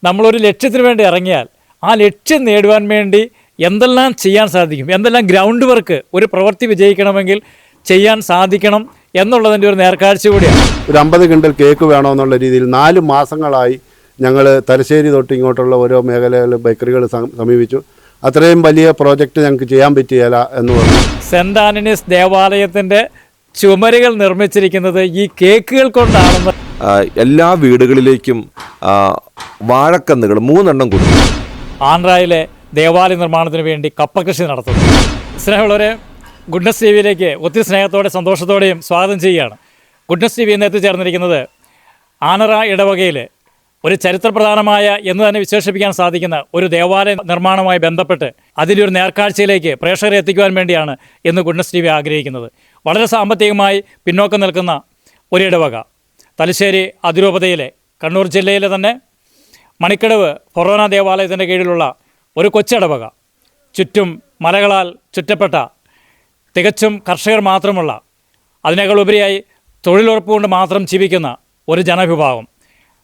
നമ്മളൊരു ലക്ഷ്യത്തിന് വേണ്ടി ഇറങ്ങിയാൽ ആ ലക്ഷ്യം നേടുവാൻ വേണ്ടി എന്തെല്ലാം ചെയ്യാൻ സാധിക്കും, എന്തെല്ലാം ഗ്രൗണ്ട് വർക്ക് ഒരു പ്രവൃത്തി വിജയിക്കണമെങ്കിൽ ചെയ്യാൻ സാധിക്കണം എന്നുള്ളതിൻ്റെ ഒരു നേർക്കാഴ്ച കൂടിയാണ്. ഒരു 50 കിണ്ടൽ കേക്ക് വേണമെന്നുള്ള രീതിയിൽ 4 മാസങ്ങളായി ഞങ്ങൾ തലശ്ശേരി തൊട്ട് ഇങ്ങോട്ടുള്ള ഓരോ മേഖലകളിൽ ബേക്കറികൾ സമീപിച്ചു. അത്രയും വലിയ പ്രോജക്റ്റ് ഞങ്ങൾക്ക് ചെയ്യാൻ പറ്റിയല്ല എന്ന് പറഞ്ഞു. സെൻറ് ആന്റണീസ് ദേവാലയത്തിൻ്റെ ചുമരുകൾ നിർമ്മിച്ചിരിക്കുന്നത് ഈ കേക്കുകൾ കൊണ്ടാണെന്ന് എല്ലാ വീടുകളിലേക്കും വാഴക്കന്നുകൾ 3 എണ്ണം കൊടുത്തു. ആന്ധ്രയിലെ ദേവാലയ നിർമ്മാണത്തിന് വേണ്ടി കപ്പ കൃഷി നടത്തുന്നു. സ്നേഹമുള്ളവരെ, ഗുഡ്നസ് ടി വിയിലേക്ക് ഒത്തിരി സ്നേഹത്തോടെ സന്തോഷത്തോടെയും സ്വാഗതം ചെയ്യുകയാണ്. ഗുഡ്നസ് ടി വി എന്ന് എത്തിച്ചേർന്നിരിക്കുന്നത് ആനറ ഇടവകയിൽ ഒരു ചരിത്രപ്രധാനമായ എന്ന് തന്നെ വിശേഷിപ്പിക്കാൻ സാധിക്കുന്ന ഒരു ദേവാലയ നിർമ്മാണവുമായി ബന്ധപ്പെട്ട് അതിലൊരു നേർക്കാഴ്ചയിലേക്ക് പ്രേക്ഷകരെ എത്തിക്കുവാൻ വേണ്ടിയാണ് ഇന്ന് ഗുഡ്നസ് ടി വി ആഗ്രഹിക്കുന്നത്. വളരെ സാമ്പത്തികമായി പിന്നോക്കം നിൽക്കുന്ന ഒരു ഇടവക, തലശ്ശേരി അതിരൂപതയിലെ കണ്ണൂർ ജില്ലയിലെ തന്നെ മണിക്കടവ് ഫൊറോന ദേവാലയത്തിൻ്റെ കീഴിലുള്ള ഒരു കൊച്ചിടവക, ചുറ്റും മലകളാൽ ചുറ്റപ്പെട്ട തികച്ചും കർഷകർ മാത്രമുള്ള, അതിനേക്കാൾ ഉപരിയായി തൊഴിലുറപ്പ് കൊണ്ട് മാത്രം ജീവിക്കുന്ന ഒരു ജനവിഭാഗം.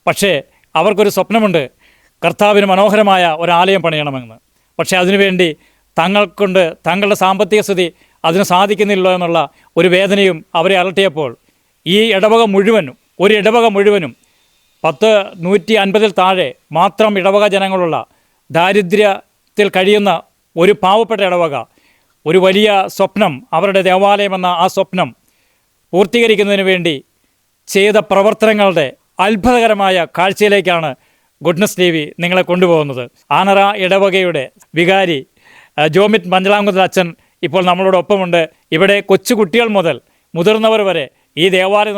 പക്ഷേ അവർക്കൊരു സ്വപ്നമുണ്ട്, കർത്താവിന് മനോഹരമായ ഒരാലയം പണിയണമെന്ന്. പക്ഷേ അതിനുവേണ്ടി തങ്ങളുടെ സാമ്പത്തിക സ്ഥിതി അതിന് സാധിക്കുന്നില്ല എന്നുള്ള ഒരു വേദനയും അവരെ അലട്ടിയപ്പോൾ ഈ ഇടവക മുഴുവനും, ഒരു ഇടവക മുഴുവനും 150 താഴെ മാത്രം ഇടവക ജനങ്ങളുള്ള ദാരിദ്ര്യത്തിൽ കഴിയുന്ന ഒരു പാവപ്പെട്ട ഇടവക ഒരു വലിയ സ്വപ്നം, അവരുടെ ദേവാലയമെന്ന ആ സ്വപ്നം പൂർത്തീകരിക്കുന്നതിന് വേണ്ടി ചെയ്ത പ്രവർത്തനങ്ങളുടെ അത്ഭുതകരമായ കാഴ്ചയിലേക്കാണ് ഗുഡ്നസ് ടി വി നിങ്ങളെ കൊണ്ടുപോകുന്നത്. ആനറ ഇടവകയുടെ വികാരി ജോമിറ്റ് മഞ്ചളാംകുന്നൽ അച്ഛൻ ഇപ്പോൾ നമ്മളോടൊപ്പമുണ്ട്. ഇവിടെ കൊച്ചുകുട്ടികൾ മുതൽ മുതിർന്നവർ വരെ ഈ ദേവാലയ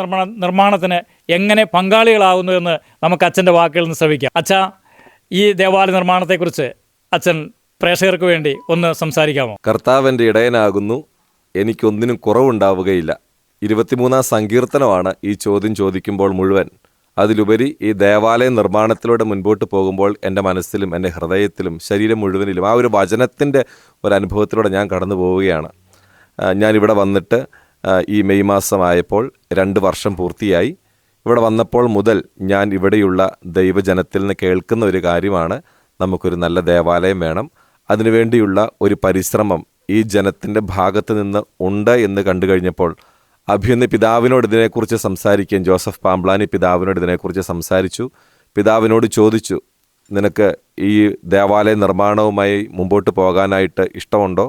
നിർമ്മാണത്തിന് എങ്ങനെ പങ്കാളികളാകുന്നു എന്ന് നമുക്ക് അച്ഛൻ്റെ വാക്കുകളിൽ നിന്ന് ശ്രവിക്കാം. അച്ഛാ, ഈ ദേവാലയ നിർമ്മാണത്തെക്കുറിച്ച് അച്ഛൻ പ്രേക്ഷകർക്ക് വേണ്ടി ഒന്ന് സംസാരിക്കാമോ? കർത്താവിൻ്റെ ഇടയനാകുന്നു, എനിക്കൊന്നിനും കുറവുണ്ടാവുകയില്ല. 23-ാം സങ്കീർത്തനമാണ് ഈ ചോദ്യം ചോദിക്കുമ്പോൾ മുഴുവൻ. അതിലുപരി ഈ ദേവാലയ നിർമ്മാണത്തിലൂടെ മുൻപോട്ട് പോകുമ്പോൾ എൻ്റെ മനസ്സിലും എൻ്റെ ഹൃദയത്തിലും ശരീരം മുഴുവനിലും ആ ഒരു വചനത്തിൻ്റെ ഒരു അനുഭവത്തിലൂടെ ഞാൻ കടന്നു പോവുകയാണ്. ഞാനിവിടെ വന്നിട്ട് ഈ മെയ് മാസമായപ്പോൾ 2 വർഷം പൂർത്തിയായി. ഇവിടെ വന്നപ്പോൾ മുതൽ ഞാൻ ഇവിടെയുള്ള ദൈവജനത്തിൽ നിന്ന് കേൾക്കുന്ന ഒരു കാര്യമാണ്, നമുക്കൊരു നല്ല ദേവാലയം വേണം. അതിനുവേണ്ടിയുള്ള ഒരു പരിശ്രമം ഈ ജനത്തിൻ്റെ ഭാഗത്ത് നിന്ന് ഉണ്ട് എന്ന് കണ്ടു കഴിഞ്ഞപ്പോൾ അഭിയന്ന് പിതാവിനോട് ഇതിനെക്കുറിച്ച് സംസാരിക്കുകയും, ജോസഫ് പാംബ്ലാനി പിതാവിനോട് ഇതിനെക്കുറിച്ച് സംസാരിച്ചു. പിതാവിനോട് ചോദിച്ചു, നിനക്ക് ഈ ദേവാലയ നിർമ്മാണവുമായി മുമ്പോട്ട് പോകാനായിട്ട് ഇഷ്ടമുണ്ടോ,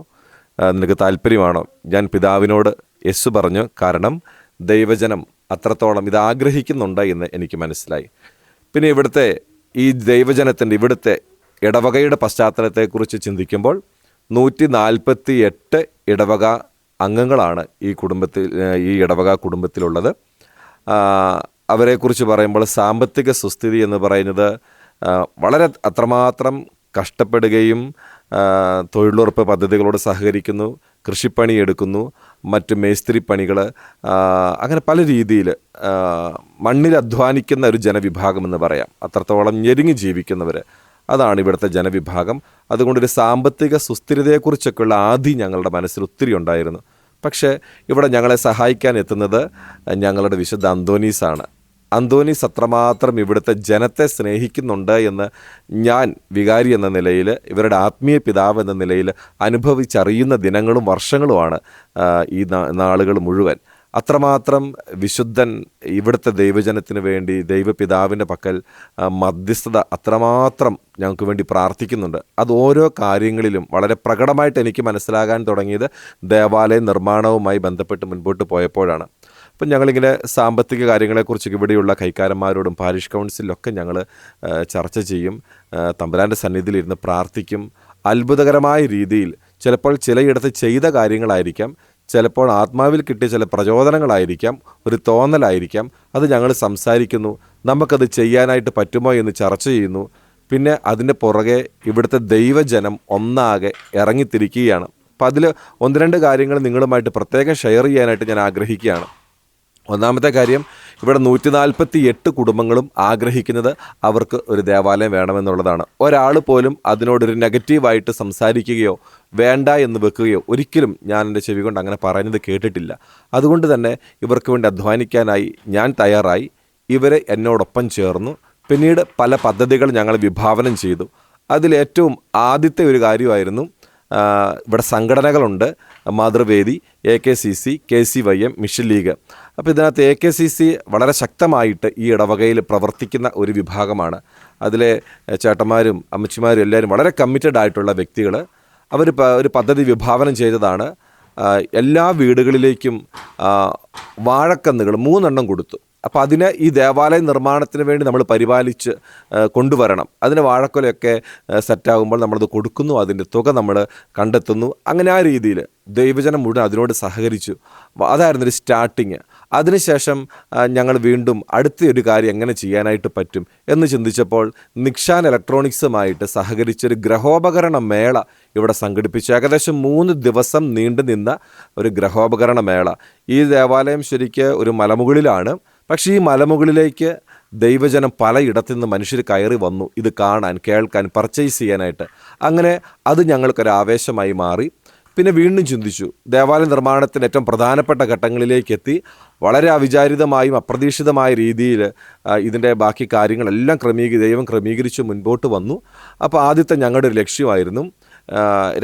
നിനക്ക് താല്പര്യമാണോ? ഞാൻ പിതാവിനോട് യെസ് പറഞ്ഞു. കാരണം ദൈവജനം അത്രത്തോളം ഇത് ആഗ്രഹിക്കുന്നുണ്ട് എന്ന് എനിക്ക് മനസ്സിലായി. പിന്നെ ഇവിടുത്തെ ഈ ദൈവജനത്തിൻ്റെ, ഇവിടുത്തെ ഇടവകയുടെ പശ്ചാത്തലത്തെക്കുറിച്ച് ചിന്തിക്കുമ്പോൾ 148 ഇടവക അംഗങ്ങളാണ് ഈ ഇടവക കുടുംബത്തിലുള്ളത്. അവരെക്കുറിച്ച് പറയുമ്പോൾ സാമ്പത്തിക സുസ്ഥിതി എന്ന് പറയുന്നത് വളരെ അത്രമാത്രം കഷ്ടപ്പെടുകയും തൊഴിലുറപ്പ് പദ്ധതികളോട് സഹകരിക്കുന്നു, കൃഷിപ്പണി എടുക്കുന്നു, മറ്റ് മേസ്ത്രി പണികൾ, അങ്ങനെ പല രീതിയിൽ മണ്ണിൽ അധ്വാനിക്കുന്ന ഒരു ജനവിഭാഗമെന്ന് പറയാം. അത്രത്തോളം ഞെരുങ്ങി ജീവിക്കുന്നവർ, അതാണ് ഇവിടുത്തെ ജനവിഭാഗം. അതുകൊണ്ടൊരു സാമ്പത്തിക സുസ്ഥിരതയെക്കുറിച്ചൊക്കെയുള്ള ആദി ഞങ്ങളുടെ മനസ്സിൽ ഒത്തിരി ഉണ്ടായിരുന്നു. പക്ഷേ ഇവിടെ ഞങ്ങളെ സഹായിക്കാൻ എത്തുന്നത് ഞങ്ങളുടെ വിശുദ്ധ അന്തോനീസാണ്. അന്തോനീസ് അത്രമാത്രം ഇവിടുത്തെ ജനത്തെ സ്നേഹിക്കുന്നുണ്ട് എന്ന് ഞാൻ വികാരി എന്ന നിലയിൽ, ഇവരുടെ ആത്മീയ പിതാവ് എന്ന നിലയിൽ അനുഭവിച്ചറിയുന്ന ദിനങ്ങളും വർഷങ്ങളുമാണ് ഈ നാളുകൾ മുഴുവൻ. അത്രമാത്രം വിശുദ്ധൻ ഇവിടുത്തെ ദൈവജനത്തിന് വേണ്ടി ദൈവപിതാവിൻ്റെ പക്കൽ മധ്യസ്ഥത അത്രമാത്രം ഞങ്ങൾക്ക് വേണ്ടി പ്രാർത്ഥിക്കുന്നുണ്ട്. അത് ഓരോ കാര്യങ്ങളിലും വളരെ പ്രകടമായിട്ട് എനിക്ക് മനസ്സിലാകാൻ തുടങ്ങിയത് ദേവാലയ നിർമ്മാണവുമായി ബന്ധപ്പെട്ട് മുൻപോട്ട് പോയപ്പോഴാണ്. അപ്പം ഞങ്ങളിങ്ങനെ സാമ്പത്തിക കാര്യങ്ങളെക്കുറിച്ച് ഇവിടെയുള്ള കൈക്കാരന്മാരോടും പാരിഷ് കൗൺസിലൊക്കെ ഞങ്ങൾ ചർച്ച ചെയ്യും, തമ്പുരാൻ്റെ സന്നിധിയിലിരുന്ന് പ്രാർത്ഥിക്കും. അത്ഭുതകരമായ രീതിയിൽ ചിലപ്പോൾ ചിലയിടത്ത് ചെയ്ത കാര്യങ്ങളായിരിക്കാം, ചിലപ്പോൾ ആത്മാവിൽ കിട്ടിയ ചില പ്രചോദനങ്ങളായിരിക്കാം, ഒരു തോന്നലായിരിക്കാം. അത് ഞങ്ങൾ സംസാരിക്കുന്നു, നമുക്കത് ചെയ്യാനായിട്ട് പറ്റുമോ എന്ന് ചർച്ച ചെയ്യുന്നു. പിന്നെ അതിൻ്റെ പുറകെ ഇവിടുത്തെ ദൈവജനം ഒന്നാകെ ഇറങ്ങിത്തിരിക്കുകയാണ്. അപ്പോൾ അതിൽ 1-2 കാര്യങ്ങൾ നിങ്ങളുമായിട്ട് പ്രത്യേകം ഷെയർ ചെയ്യാനായിട്ട് ഞാൻ ആഗ്രഹിക്കുകയാണ്. ഒന്നാമത്തെ കാര്യം, ഇവിടെ 148 കുടുംബങ്ങളും ആഗ്രഹിക്കുന്നത് അവർക്ക് ഒരു ദേവാലയം വേണമെന്നുള്ളതാണ്. ഒരാൾ പോലും അതിനോടൊരു നെഗറ്റീവായിട്ട് സംസാരിക്കുകയോ വേണ്ട എന്ന് വെക്കുകയോ ഒരിക്കലും ഞാൻ എൻ്റെ ചെവി കൊണ്ട് അങ്ങനെ പറയുന്നത് കേട്ടിട്ടില്ല. അതുകൊണ്ട് തന്നെ ഇവർക്ക് വേണ്ടി അധ്വാനിക്കാനായി ഞാൻ തയ്യാറായി. ഇവരെ എന്നോടൊപ്പം ചേർന്നു പിന്നീട് പല പദ്ധതികൾ ഞങ്ങൾ വിഭാവനം ചെയ്തു. അതിലേറ്റവും ആദ്യത്തെ ഒരു കാര്യമായിരുന്നു, ഇവിടെ സംഘടനകളുണ്ട്, Mathruvedi, AKCC, KCYM, mission league. അപ്പോൾ ഇതിനകത്ത് AKCC വളരെ ശക്തമായിട്ട് ഈ ഇടവകയിൽ പ്രവർത്തിക്കുന്ന ഒരു വിഭാഗമാണ്. അതിലെ ചേട്ടന്മാരും അമ്മച്ചിമാരും എല്ലാവരും വളരെ കമ്മിറ്റഡ് ആയിട്ടുള്ള വ്യക്തികൾ. അവർ ഒരു പദ്ധതി വിഭാവനം ചെയ്തതാണ്. എല്ലാ വീടുകളിലേക്കും വാഴക്കന്നുകൾ 3 കൊടുത്തു. അപ്പോൾ അതിനെ ഈ ദേവാലയ നിർമ്മാണത്തിന് വേണ്ടി നമ്മൾ പരിപാലിച്ച് കൊണ്ടുവരണം. അതിന് വാഴക്കൊലയൊക്കെ സെറ്റാകുമ്പോൾ നമ്മളത് കൊടുക്കുന്നു, അതിൻ്റെ തുക നമ്മൾ കണ്ടെത്തുന്നു. അങ്ങനെ ആ രീതിയിൽ ദൈവജനം മുഴുവൻ അതിനോട് സഹകരിച്ചു. അതായിരുന്നൊരു സ്റ്റാർട്ടിങ്. അതിനുശേഷം ഞങ്ങൾ വീണ്ടും അടുത്തൊരു കാര്യം എങ്ങനെ ചെയ്യാനായിട്ട് പറ്റും എന്ന് ചിന്തിച്ചപ്പോൾ നിക്ഷാൻ ഇലക്ട്രോണിക്സുമായിട്ട് സഹകരിച്ചൊരു ഗ്രഹോപകരണ മേള ഇവിടെ സംഘടിപ്പിച്ചു. ഏകദേശം 3 ദിവസം നീണ്ടു നിന്ന ഒരു ഗ്രഹോപകരണ മേള. ഈ ദേവാലയം ശരിക്ക് ഒരു മലമുകളിലാണ്. പക്ഷേ ഈ മലമുകളിലേക്ക് ദൈവജനം പലയിടത്തു നിന്ന് മനുഷ്യർ കയറി വന്നു, ഇത് കാണാൻ, കേൾക്കാൻ, പർച്ചേസ് ചെയ്യാനായിട്ട്. അങ്ങനെ അത് ഞങ്ങൾക്കൊരു ആവേശമായി മാറി. പിന്നെ വീണ്ടും ചിന്തിച്ചു, ദേവാലയ നിർമ്മാണത്തിന് ഏറ്റവും പ്രധാനപ്പെട്ട ഘട്ടങ്ങളിലേക്ക് എത്തി. വളരെ അവിചാരിതമായും അപ്രതീക്ഷിതമായ രീതിയിൽ ഇതിൻ്റെ ബാക്കി കാര്യങ്ങളെല്ലാം ദൈവം ക്രമീകരിച്ച് മുൻപോട്ട് വന്നു. അപ്പോൾ ആദ്യത്തെ ഞങ്ങളുടെ ഒരു ലക്ഷ്യമായിരുന്നു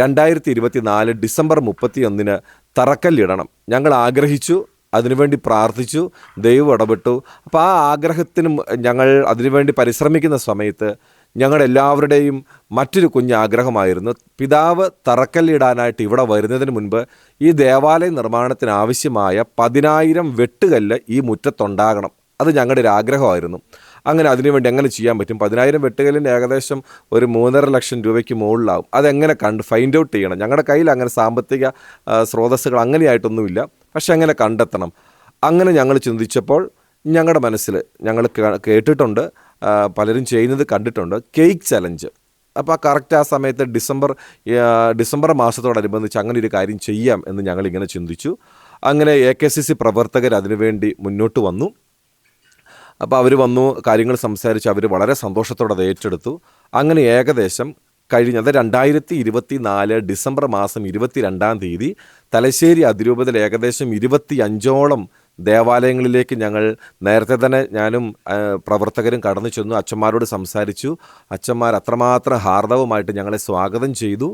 2024 ഡിസംബർ 31 തറക്കല്ലിടണം. ഞങ്ങൾ ആഗ്രഹിച്ചു, അതിനുവേണ്ടി പ്രാർത്ഥിച്ചു, ദൈവം ഇടപെട്ടു. അപ്പോൾ ആ ആഗ്രഹത്തിന് ഞങ്ങൾ അതിനുവേണ്ടി പരിശ്രമിക്കുന്ന സമയത്ത് ഞങ്ങളെല്ലാവരുടെയും മറ്റൊരു കുഞ്ഞാഗ്രഹമായിരുന്നു, പിതാവ് തറക്കല്ലിടാനായിട്ട് ഇവിടെ വരുന്നതിന് മുൻപ് ഈ ദേവാലയ നിർമ്മാണത്തിന് ആവശ്യമായ 10,000 വെട്ടുകല്ല് ഈ മുറ്റത്തുണ്ടാകണം. അത് ഞങ്ങളുടെ ഒരു ആഗ്രഹമായിരുന്നു. അങ്ങനെ അതിനുവേണ്ടി എങ്ങനെ ചെയ്യാൻ പറ്റും? 10,000 വെട്ടുകല്ലിന് ഏകദേശം ഒരു 3.5 ലക്ഷം രൂപയ്ക്ക് മുകളിലാവും. അതെങ്ങനെ ഫൈൻഡ് ഔട്ട് ചെയ്യണം? ഞങ്ങളുടെ കയ്യിൽ അങ്ങനെ സാമ്പത്തിക സ്രോതസ്സുകൾ അങ്ങനെയായിട്ടൊന്നുമില്ല. പക്ഷെ എങ്ങനെ കണ്ടെത്തണം? അങ്ങനെ ഞങ്ങൾ ചിന്തിച്ചപ്പോൾ ഞങ്ങളുടെ മനസ്സിൽ ഞങ്ങൾ കേട്ടിട്ടുണ്ട്, പലരും ചെയ്യുന്നത് കണ്ടിട്ടുണ്ട്, കേക്ക് ചലഞ്ച്. അപ്പോൾ കറക്റ്റ് ആ സമയത്ത് ഡിസംബർ മാസത്തോടനുബന്ധിച്ച് അങ്ങനെ ഒരു കാര്യം ചെയ്യാം എന്ന് ഞങ്ങളിങ്ങനെ ചിന്തിച്ചു. അങ്ങനെ AKCC പ്രവർത്തകർ അതിനുവേണ്ടി മുന്നോട്ട് വന്നു. അപ്പോൾ അവർ വന്നു, കാര്യങ്ങൾ സംസാരിച്ച് അവർ വളരെ സന്തോഷത്തോടെ അത് ഏറ്റെടുത്തു. അങ്ങനെ ഏകദേശം കഴിഞ്ഞത് 2024 ഡിസംബർ മാസം 22-ാം തീയതി തലശ്ശേരി അതിരൂപതയിൽ ഏകദേശം 25ഓളം ദേവാലയങ്ങളിലേക്ക് ഞങ്ങൾ നേരത്തെ തന്നെ ഞാനും പ്രവർത്തകരും കടന്നു ചെന്നു. അച്ഛന്മാരോട് സംസാരിച്ചു. അച്ഛന്മാർ അത്രമാത്രം ഹാർദവമായിട്ട് ഞങ്ങളെ സ്വാഗതം ചെയ്തു.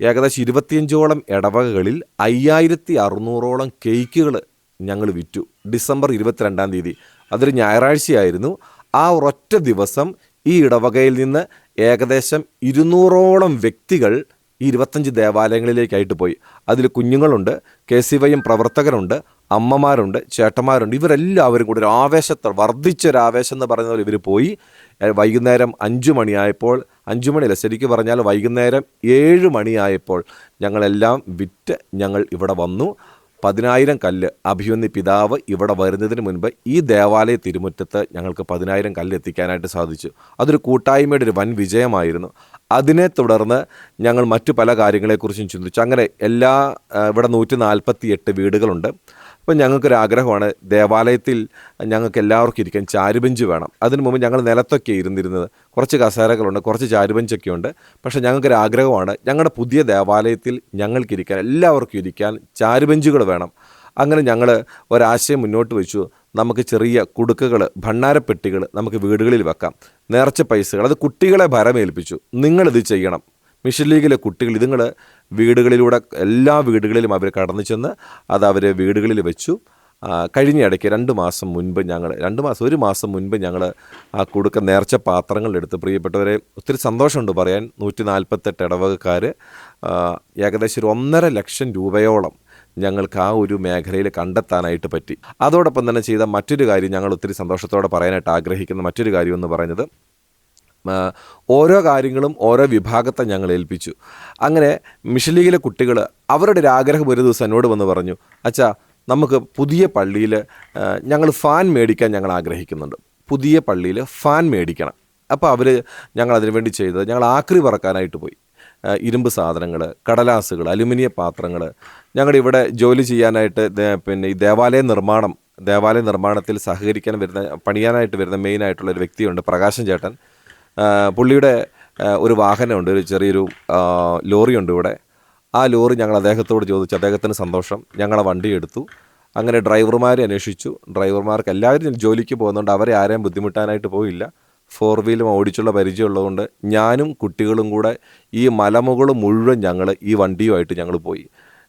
ഏകദേശം 25ഓളം ഇടവകകളിൽ 5600ഓളം കേക്കുകൾ ഞങ്ങൾ വിറ്റു. ഡിസംബർ 22-ാം തീയതി അതൊരു ഞായറാഴ്ചയായിരുന്നു. ആ ഒരൊറ്റ ദിവസം ഈ ഇടവകയിൽ നിന്ന് ഏകദേശം 200ഓളം വ്യക്തികൾ ഈ 25 ദേവാലയങ്ങളിലേക്കായിട്ട് പോയി. അതിൽ കുഞ്ഞുങ്ങളുണ്ട്, KCYM പ്രവർത്തകരുണ്ട്, അമ്മമാരുണ്ട്, ചേട്ടന്മാരുണ്ട്. ഇവരെല്ലാവരും കൂടി ഒരു ആവേശത്തോടെ, വർദ്ധിച്ചൊരാവേശം എന്ന് പറയുന്ന പോലെ ഇവർ പോയി. വൈകുന്നേരം 5 മണിയായപ്പോൾ, 5 മണിയല്ല ശരിക്കും പറഞ്ഞാൽ വൈകുന്നേരം 7 മണിയായപ്പോൾ ഞങ്ങളെല്ലാം വിറ്റ് ഞങ്ങൾ ഇവിടെ വന്നു. 10,000 കല്ല് അഭിമന്യ പിതാവ് ഇവിടെ വരുന്നതിന് മുൻപ് ഈ ദേവാലയ തിരുമുറ്റത്ത് ഞങ്ങൾക്ക് 10,000 കല്ല് എത്തിക്കാനായിട്ട് സാധിച്ചു. അതൊരു കൂട്ടായ്മയുടെ ഒരു വൻ വിജയമായിരുന്നു. അതിനെ തുടർന്ന് ഞങ്ങൾ മറ്റു പല കാര്യങ്ങളെക്കുറിച്ചും ചിന്തിച്ചു. അങ്ങനെ ഇവിടെ 148 വീടുകളുണ്ട്. അപ്പം ഞങ്ങൾക്കൊരാഗ്രഹമാണ്, ദേവാലയത്തിൽ ഞങ്ങൾക്ക് എല്ലാവർക്കും ഇരിക്കാൻ ചാരുബെഞ്ച് വേണം. അതിനു മുമ്പ് ഞങ്ങൾ നിലത്തൊക്കെ ഇരുന്നിരുന്നത്. കുറച്ച് കസേരകളുണ്ട്, കുറച്ച് ചാരുബെഞ്ചൊക്കെ ഉണ്ട്. പക്ഷേ ഞങ്ങൾക്കൊരാഗ്രഹമാണ്, ഞങ്ങളുടെ പുതിയ ദേവാലയത്തിൽ ഞങ്ങൾക്കിരിക്കാൻ, എല്ലാവർക്കും ഇരിക്കാൻ ചാരുബെഞ്ചുകൾ വേണം. അങ്ങനെ ഞങ്ങൾ ഒരാശയം മുന്നോട്ട് വെച്ചു. നമുക്ക് ചെറിയ കുടുക്കുകൾ, ഭണ്ണാരപ്പെട്ടികൾ നമുക്ക് വീടുകളിൽ വെക്കാം. നേർച്ച പൈസകൾ, അത് കുട്ടികളെ ഭരമേൽപ്പിച്ചു. നിങ്ങളിത് ചെയ്യണം. മിഷൻ ലീഗിലെ കുട്ടികൾ ഇതുങ്ങൾ വീടുകളിലൂടെ എല്ലാ വീടുകളിലും അവർ കടന്നു ചെന്ന് അത് അവർ വീടുകളിൽ വെച്ചു. കഴിഞ്ഞ ഇടയ്ക്ക് 1 മാസം മുൻപ് ഞങ്ങൾ ആ കുടുക്ക നേർച്ച പാത്രങ്ങളെടുത്ത്, പ്രിയപ്പെട്ടവരെ ഒത്തിരി സന്തോഷമുണ്ട് പറയാൻ, 148 ഇടവകക്കാർ ഏകദേശം 1.5 ലക്ഷം രൂപയോളം ഞങ്ങൾക്ക് ആ ഒരു മേഖലയിൽ കണ്ടെത്താനായിട്ട് പറ്റി. അതോടൊപ്പം തന്നെ ചെയ്ത മറ്റൊരു കാര്യം, ഞങ്ങൾ ഒത്തിരി സന്തോഷത്തോടെ പറയാനായിട്ട് ആഗ്രഹിക്കുന്ന മറ്റൊരു കാര്യം എന്ന് പറയുന്നത്, ഓരോ കാര്യങ്ങളും ഓരോ വിഭാഗത്തെ ഞങ്ങൾ ഏൽപ്പിച്ചു. അങ്ങനെ മിഷൻ ലീഗിലെ കുട്ടികൾ അവരുടെ ഒരു ആഗ്രഹം ഒരു ദിവസം എന്നോട് വന്ന് പറഞ്ഞു, അച്ഛാ നമുക്ക് പുതിയ പള്ളിയിൽ ഞങ്ങൾ ഫാൻ മേടിക്കാൻ ഞങ്ങൾ ആഗ്രഹിക്കുന്നുണ്ട്. പുതിയ പള്ളിയിൽ ഫാൻ മേടിക്കണം. അപ്പോൾ ഞങ്ങൾ അതിനുവേണ്ടി ചെയ്തത്, ഞങ്ങൾ ആക്രി പറക്കാനായിട്ട് പോയി. ഇരുമ്പ് സാധനങ്ങൾ, കടലാസുകൾ, അലുമിനിയ പാത്രങ്ങൾ. ഞങ്ങളുടെ ഇവിടെ ജോലി ചെയ്യാനായിട്ട് പിന്നെ ഈ ദേവാലയ നിർമ്മാണത്തിൽ പണിയാനായിട്ട് വരുന്ന മെയിനായിട്ടുള്ള ഒരു വ്യക്തിയുണ്ട്, പ്രകാശൻ ചേട്ടൻ. പുള്ളിയുടെ ഒരു വാഹനമുണ്ട്, ഒരു ചെറിയൊരു ലോറിയുണ്ട് ഇവിടെ. ആ ലോറി ഞങ്ങൾ അദ്ദേഹത്തോട് ചോദിച്ചു. അദ്ദേഹത്തിന് സന്തോഷം. ഞങ്ങളെ വണ്ടി എടുത്തു. അങ്ങനെ ഡ്രൈവർമാരെ അന്വേഷിച്ചു. ഡ്രൈവർമാർക്ക് എല്ലാവരും ജോലിക്ക് പോകുന്നുണ്ട്, അവരെ ആരെയും ബുദ്ധിമുട്ടാനായിട്ട് പോയില്ല. 4 വീലും ഓടിച്ചുള്ള പരിചയമുള്ളതുകൊണ്ട് ഞാനും കുട്ടികളും കൂടെ ഈ മലമുകൾ മുഴുവൻ ഞങ്ങൾ ഈ വണ്ടിയുമായിട്ട് ഞങ്ങൾ പോയി.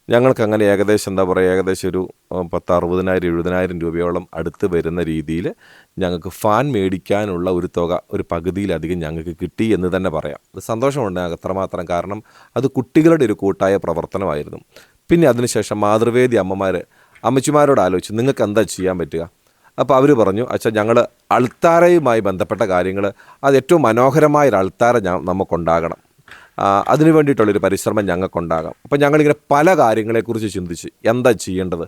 ഞങ്ങൾക്കങ്ങനെ ഏകദേശം എന്താ പറയുക, ഏകദേശം ഒരു 60,000-70,000 രൂപയോളം അടുത്ത് വരുന്ന രീതിയിൽ ഞങ്ങൾക്ക് ഫാൻ മേടിക്കാനുള്ള ഒരു തുക ഒരു പകുതിയിലധികം ഞങ്ങൾക്ക് കിട്ടി എന്ന് തന്നെ പറയാം. അത് സന്തോഷമുണ്ട് അത്രമാത്രം. കാരണം അത് കുട്ടികളുടെ ഒരു കൂട്ടായ പ്രവർത്തനമായിരുന്നു. പിന്നെ അതിനുശേഷം മാതൃവേദി അമ്മച്ചിമാരോട് ആലോചിച്ച് നിങ്ങൾക്ക് എന്താ ചെയ്യാൻ പറ്റുക. അപ്പോൾ അവർ പറഞ്ഞു, അച്ഛാ ഞങ്ങൾ അൾത്താരയുമായി ബന്ധപ്പെട്ട കാര്യങ്ങൾ അത് ഏറ്റവും മനോഹരമായൊരു അൾത്താര നമുക്കുണ്ടാകണം, അതിനു വേണ്ടിയിട്ടുള്ളൊരു പരിശ്രമം ഞങ്ങൾക്കുണ്ടാകാം. അപ്പോൾ ഞങ്ങളിങ്ങനെ പല കാര്യങ്ങളെക്കുറിച്ച് ചിന്തിച്ച് എന്താ ചെയ്യേണ്ടത്.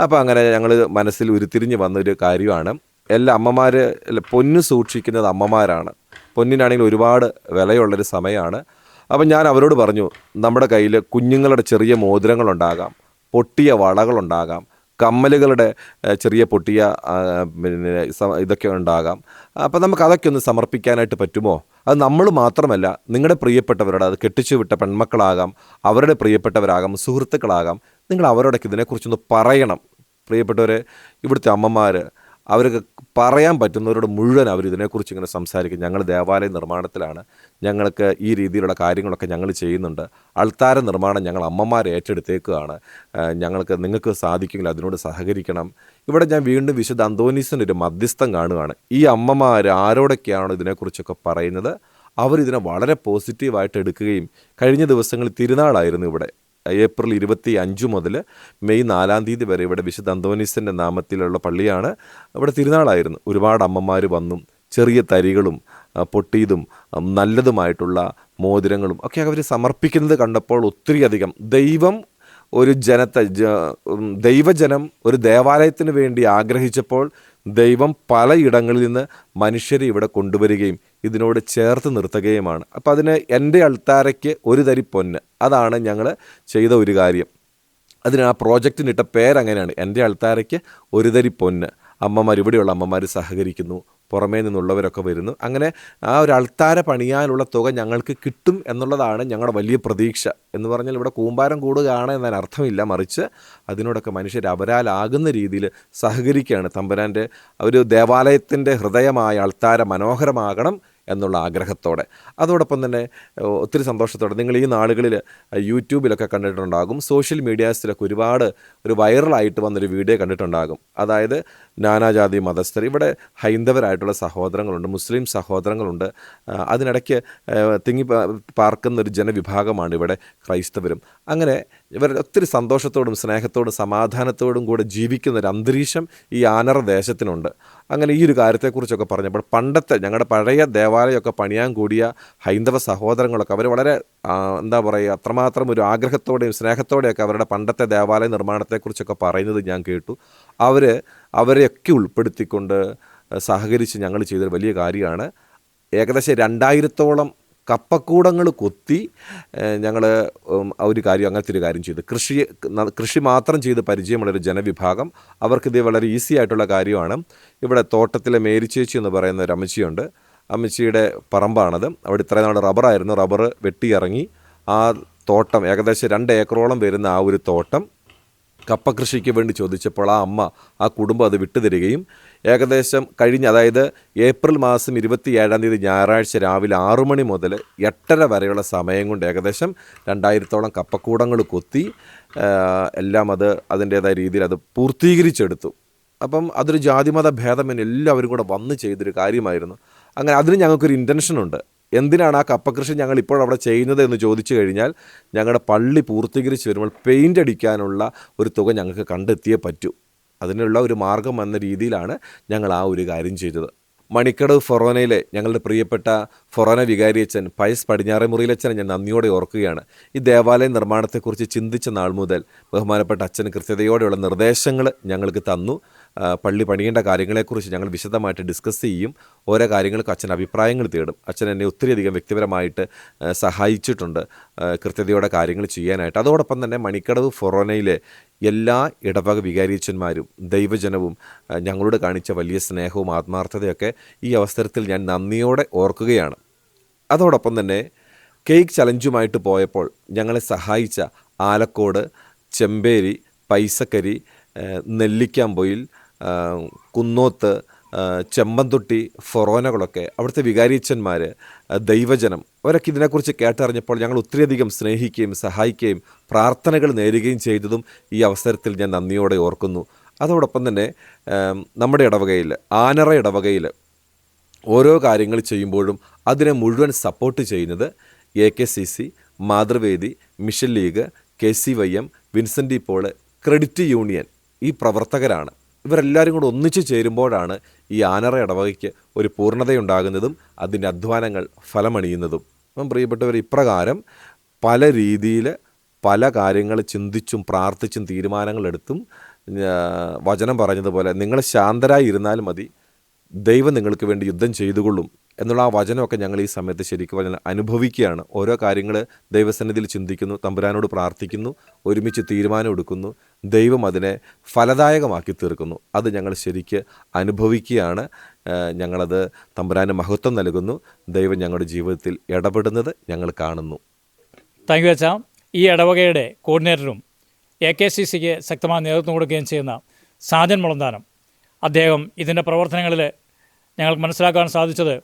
അപ്പോൾ അങ്ങനെ ഞങ്ങൾ മനസ്സിൽ ഉരുത്തിരിഞ്ഞ് വന്നൊരു കാര്യമാണ്, എല്ലാ അമ്മമാർ പൊന്ന് സൂക്ഷിക്കുന്നത് അമ്മമാരാണ്. പൊന്നിനാണെങ്കിൽ ഒരുപാട് വിലയുള്ളൊരു സമയമാണ്. അപ്പം ഞാൻ അവരോട് പറഞ്ഞു, നമ്മുടെ കയ്യിൽ കുഞ്ഞുങ്ങളുടെ ചെറിയ മോതിരങ്ങളുണ്ടാകാം, പൊട്ടിയ വളകളുണ്ടാകാം, കമ്മലുകളുടെ ചെറിയ പൊട്ടിയ ഇതൊക്കെ ഉണ്ടാകാം. അപ്പോൾ നമുക്ക് അതൊക്കെ ഒന്ന് സമർപ്പിക്കാനായിട്ട് പറ്റുമോ? അത് നമ്മൾ മാത്രമല്ല, നിങ്ങളുടെ പ്രിയപ്പെട്ടവരോട്, അത് കെട്ടിച്ചു വിട്ട പെൺമക്കളാകാം, അവരുടെ പ്രിയപ്പെട്ടവരാകാം, സുഹൃത്തുക്കളാകാം, നിങ്ങൾ അവരോടൊക്കെ ഇതിനെക്കുറിച്ചൊന്ന് പറയണം. പ്രിയപ്പെട്ടവരെ, ഇവിടുത്തെ അമ്മമാർ അവർക്ക് പറയാൻ പറ്റുന്നവരോട് മുഴുവൻ അവർ ഇതിനെക്കുറിച്ച് ഇങ്ങനെ സംസാരിക്കും. ഞങ്ങൾ ദേവാലയ നിർമ്മാണത്തിലാണ്, ഞങ്ങൾക്ക് ഈ രീതിയിലുള്ള കാര്യങ്ങളൊക്കെ ഞങ്ങൾ ചെയ്യുന്നുണ്ട്. അൾത്താര നിർമ്മാണം ഞങ്ങൾ അമ്മമാരെ ഏറ്റെടുത്തേക്കുകയാണ്. നിങ്ങൾക്ക് സാധിക്കുമെങ്കിൽ അതിനോട് സഹകരിക്കണം. ഇവിടെ ഞാൻ വീണ്ടും വിശുദ്ധ അന്തോനീസിൻ്റെ ഒരു മധ്യസ്ഥം കാണുകയാണ്. ഈ അമ്മമാർ ആരോടൊക്കെയാണോ ഇതിനെക്കുറിച്ചൊക്കെ പറയുന്നത്, അവരിതിനെ വളരെ പോസിറ്റീവായിട്ട് എടുക്കുകയും, കഴിഞ്ഞ ദിവസങ്ങളിൽ തിരുനാളായിരുന്നു ഇവിടെ. ഏപ്രിൽ 25 മുതൽ മെയ് 4 വരെ ഇവിടെ വിശുദ്ധ അന്തോനീസിൻ്റെ നാമത്തിലുള്ള പള്ളിയാണ്. ഇവിടെ തിരുനാളായിരുന്നു. ഒരുപാട് അമ്മമാർ വന്നു ചെറിയ തരികളും പൊട്ടിയതും നല്ലതുമായിട്ടുള്ള മോതിരങ്ങളും ഒക്കെ അവർ സമർപ്പിക്കുന്നത് കണ്ടപ്പോൾ ഒത്തിരിയധികം ദൈവജനം ഒരു ദേവാലയത്തിന് വേണ്ടി ആഗ്രഹിച്ചപ്പോൾ ദൈവം പലയിടങ്ങളിൽ നിന്ന് മനുഷ്യരെ ഇവിടെ കൊണ്ടുവരികയും ഇതിനോട് ചേർത്ത് നിർത്തുകയുമാണ്. അപ്പോൾ അതിന് എൻ്റെ അൾത്താരയ്ക്ക് ഒരു തരി പൊന്ന്, അതാണ് ഞങ്ങൾ ചെയ്ത ഒരു കാര്യം. അതിന് ആ പ്രോജക്റ്റിനിട്ട പേരങ്ങനെയാണ്, എൻ്റെ അൾത്താരയ്ക്ക് ഒരു തരി പൊന്ന്. ഇവിടെയുള്ള അമ്മമാർ സഹകരിക്കുന്നു, പുറമേ നിന്നുള്ളവരൊക്കെ വരുന്നു. അങ്ങനെ ആ ഒരു അൾത്താര പണിയാനുള്ള തുക ഞങ്ങൾക്ക് കിട്ടും എന്നുള്ളതാണ് ഞങ്ങളുടെ വലിയ പ്രതീക്ഷ. എന്ന് പറഞ്ഞാൽ ഇവിടെ കൂമ്പാരം കൂടുകയാണ് എന്നതിന് അർത്ഥമില്ല, മറിച്ച് അതിനോടൊക്കെ മനുഷ്യർ അവരാലാകുന്ന രീതിയിൽ സഹകരിക്കുകയാണ്. തമ്പുരാൻ്റെ ഒരു ദേവാലയത്തിൻ്റെ ഹൃദയമായ അൾത്താര മനോഹരമാകണം എന്നുള്ള ആഗ്രഹത്തോടെ. അതോടൊപ്പം തന്നെ ഒത്തിരി സന്തോഷത്തോടെ നിങ്ങൾ ഈ നാളുകളിൽ യൂട്യൂബിലൊക്കെ കണ്ടിട്ടുണ്ടാകും, സോഷ്യൽ മീഡിയാസിലൊക്കെ ഒരുപാട് ഒരു വൈറലായിട്ട് വന്നൊരു വീഡിയോ കണ്ടിട്ടുണ്ടാകും. അതായത് നാനാജാതി മതസ്ഥർ, ഇവിടെ ഹൈന്ദവരായിട്ടുള്ള സഹോദരങ്ങളുണ്ട്, മുസ്ലിം സഹോദരങ്ങളുണ്ട്, അതിനിടയ്ക്ക് തിങ്ങി പാർക്കുന്നൊരു ജനവിഭാഗമാണ് ഇവിടെ ക്രൈസ്തവരും. അങ്ങനെ ഇവർ ഒത്തിരി സന്തോഷത്തോടും സ്നേഹത്തോടും സമാധാനത്തോടും കൂടെ ജീവിക്കുന്നൊരു അന്തരീക്ഷം ഈ ആനറ ദേശത്തിനുണ്ട്. അങ്ങനെ ഈ ഒരു കാര്യത്തെക്കുറിച്ചൊക്കെ പറഞ്ഞപ്പോൾ പണ്ടത്തെ ഞങ്ങളുടെ പഴയ ദേവാലയമൊക്കെ പണിയാൻ കൂടിയ ഹൈന്ദവ സഹോദരങ്ങളൊക്കെ അവർ വളരെ അത്രമാത്രം ഒരു ആഗ്രഹത്തോടെയും സ്നേഹത്തോടെയൊക്കെ അവരുടെ പണ്ടത്തെ ദേവാലയ നിർമ്മാണത്തെക്കുറിച്ചൊക്കെ പറയുന്നത് ഞാൻ കേട്ടു. അവരെയൊക്കെ ഉൾപ്പെടുത്തിക്കൊണ്ട് സഹകരിച്ച് ഞങ്ങൾ ചെയ്തൊരു വലിയ കാര്യമാണ്. ഏകദേശം 2000-ഓളം കപ്പക്കൂടങ്ങൾ കൊത്തി ഞങ്ങൾ ഒരു കാര്യം, അങ്ങനത്തെ ഒരു കാര്യം ചെയ്തു. കൃഷി മാത്രം ചെയ്ത് പരിചയമുള്ളൊരു ജനവിഭാഗം, അവർക്കിത് വളരെ ഈസി ആയിട്ടുള്ള കാര്യമാണ്. ഇവിടെ തോട്ടത്തിലെ മേരിച്ചേച്ചി എന്ന് പറയുന്ന ഒരു അമ്മച്ചിയുണ്ട്. അമ്മച്ചിയുടെ പറമ്പാണത്. അവിടെ ഇത്രയും നാൾ റബ്ബറായിരുന്നു. റബ്ബർ വെട്ടിയിറങ്ങി ആ തോട്ടം ഏകദേശം 2 ഏക്കറോളം വരുന്ന ആ ഒരു തോട്ടം കപ്പ കൃഷിക്ക് വേണ്ടി ചോദിച്ചപ്പോൾ ആ കുടുംബം അത് വിട്ടുതരികയും ഏകദേശം അതായത് ഏപ്രിൽ മാസം 27 ഞായറാഴ്ച രാവിലെ 6 മണി മുതൽ 8:30 വരെയുള്ള സമയം കൊണ്ട് ഏകദേശം 2000-ഓളം കപ്പക്കൂടങ്ങൾ കൊത്തി എല്ലാം അതിൻ്റേതായ രീതിയിൽ അത് പൂർത്തീകരിച്ചെടുത്തു. അപ്പം അതൊരു ജാതിമത ഭേദമന്യേ എല്ലാവരും കൂടെ വന്ന് ചെയ്തൊരു കാര്യമായിരുന്നു. അങ്ങനെ അതിന് ഞങ്ങൾക്കൊരു ഇൻറ്റൻഷനുണ്ട്. എന്തിനാണ് ആ കപ്പകൃഷി ഞങ്ങൾ ഇപ്പോൾ അവിടെ ചെയ്യുന്നത് എന്ന് ചോദിച്ചു കഴിഞ്ഞാൽ, ഞങ്ങളുടെ പള്ളി പൂർത്തീകരിച്ച് വരുമ്പോൾ പെയിൻ്റ് അടിക്കാനുള്ള ഒരു തുക ഞങ്ങൾക്ക് കണ്ടെത്തിയേ പറ്റൂ. അതിനുള്ള ഒരു മാർഗം എന്ന രീതിയിലാണ് ഞങ്ങൾ ആ ഒരു കാര്യം ചെയ്തത്. മണിക്കടവ് ഫൊറോനയിലെ ഞങ്ങളുടെ പ്രിയപ്പെട്ട ഫൊറോന വികാരിയച്ഛൻ പയസ് പടിഞ്ഞാറേമുറിയിലച്ഛനെ ഞാൻ നന്ദിയോടെ ഓർക്കുകയാണ്. ഈ ദേവാലയ നിർമ്മാണത്തെക്കുറിച്ച് ചിന്തിച്ച നാൾ മുതൽ ബഹുമാനപ്പെട്ട അച്ഛന് കൃത്യതയോടെയുള്ള നിർദ്ദേശങ്ങൾ ഞങ്ങൾക്ക് തന്നു. പള്ളി പണിയേണ്ട കാര്യങ്ങളെക്കുറിച്ച് ഞങ്ങൾ വിശദമായിട്ട് ഡിസ്കസ് ചെയ്യും. ഓരോ കാര്യങ്ങൾക്ക് അച്ഛൻ അഭിപ്രായങ്ങൾ തേടും. അച്ഛൻ എന്നെ ഒത്തിരിയധികം വ്യക്തിപരമായിട്ട് സഹായിച്ചിട്ടുണ്ട് കൃത്യതയോടെ കാര്യങ്ങൾ ചെയ്യാനായിട്ട്. അതോടൊപ്പം തന്നെ മണിക്കടവ് ഫൊറോനയിലെ എല്ലാ ഇടവക വികാരിയച്ഛന്മാരും ദൈവജനവും ഞങ്ങളോട് കാണിച്ച വലിയ സ്നേഹവും ആത്മാർത്ഥതയൊക്കെ ഈ അവസരത്തിൽ ഞാൻ നന്ദിയോടെ ഓർക്കുകയാണ്. അതോടൊപ്പം തന്നെ കേക്ക് ചലഞ്ചുമായിട്ട് പോയപ്പോൾ ഞങ്ങളെ സഹായിച്ച ആലക്കോട്, ചെമ്പേരി, പൈസക്കരി, നെല്ലിക്കാമ്പൊയിൽ, കുന്നോത്ത്, ചെമ്പന്തൊട്ടി ഫൊറോനകളൊക്കെ അവിടുത്തെ വികാരിയച്ചന്മാർ, ദൈവജനം അവരൊക്കെ ഇതിനെക്കുറിച്ച് കേട്ടറിഞ്ഞപ്പോൾ ഞങ്ങൾ ഒത്തിരിയധികം സ്നേഹിക്കുകയും സഹായിക്കുകയും പ്രാർത്ഥനകൾ നേരുകയും ചെയ്തതും ഈ അവസരത്തിൽ ഞാൻ നന്ദിയോടെ ഓർക്കുന്നു. അതോടൊപ്പം തന്നെ നമ്മുടെ ഇടവകയിൽ, ആനറ ഇടവകയിൽ ഓരോ കാര്യങ്ങൾ ചെയ്യുമ്പോഴും അതിനെ മുഴുവൻ സപ്പോർട്ട് ചെയ്യുന്നത് AKCC, Mathruvedi, mission league, KCYM, Vincent Paul, credit union, ഈ പ്രവർത്തകരാണ്. ഇവരെല്ലാവരും കൂടെ ഒന്നിച്ചു ചേരുമ്പോഴാണ് ഈ ആനറ ഇടവകയ്ക്ക് ഒരു പൂർണ്ണതയുണ്ടാകുന്നതും അതിൻ്റെ അധ്വാനങ്ങൾ ഫലമണിയുന്നതും. അപ്പം പ്രിയപ്പെട്ടവർ, ഇപ്രകാരം പല രീതിയിൽ പല കാര്യങ്ങൾ ചിന്തിച്ചും പ്രാർത്ഥിച്ചും തീരുമാനങ്ങളെടുത്തും വചനം പറഞ്ഞതുപോലെ നിങ്ങൾ ശാന്തരായി ഇരുന്നാൽ മതി, ദൈവം നിങ്ങൾക്ക് വേണ്ടി യുദ്ധം ചെയ്തുകൊള്ളും എന്നുള്ള ആ വചനമൊക്കെ ഞങ്ങൾ ഈ സമയത്ത് ശരിക്കും പറഞ്ഞാൽ അനുഭവിക്കുകയാണ്. ഓരോ കാര്യങ്ങൾ ദൈവസന്നിധിയിൽ ചിന്തിക്കുന്നു, തമ്പുരാനോട് പ്രാർത്ഥിക്കുന്നു, ഒരുമിച്ച് തീരുമാനം എടുക്കുന്നു, ദൈവം അതിനെ ഫലദായകമാക്കി തീർക്കുന്നു. അത് ഞങ്ങൾ ശരിക്ക് അനുഭവിക്കുകയാണ്. ഞങ്ങളത് തമ്പുരാന് മഹത്വം നൽകുന്നു. ദൈവം ഞങ്ങളുടെ ജീവിതത്തിൽ ഇടപെടുന്നത് ഞങ്ങൾ കാണുന്നു. താങ്ക് യു അച്ഛാ. ഈ ഇടവകയുടെ കോർഡിനേറ്ററും AKCCക്ക് ശക്തമായ നേതൃത്വം കൊടുക്കുകയും ചെയ്യുന്ന സാജൻ മുളന്താനം, അദ്ദേഹം ഇതിൻ്റെ പ്രവർത്തനങ്ങളിൽ ഞങ്ങൾക്ക് മനസ്സിലാക്കാൻ സാധിച്ചത്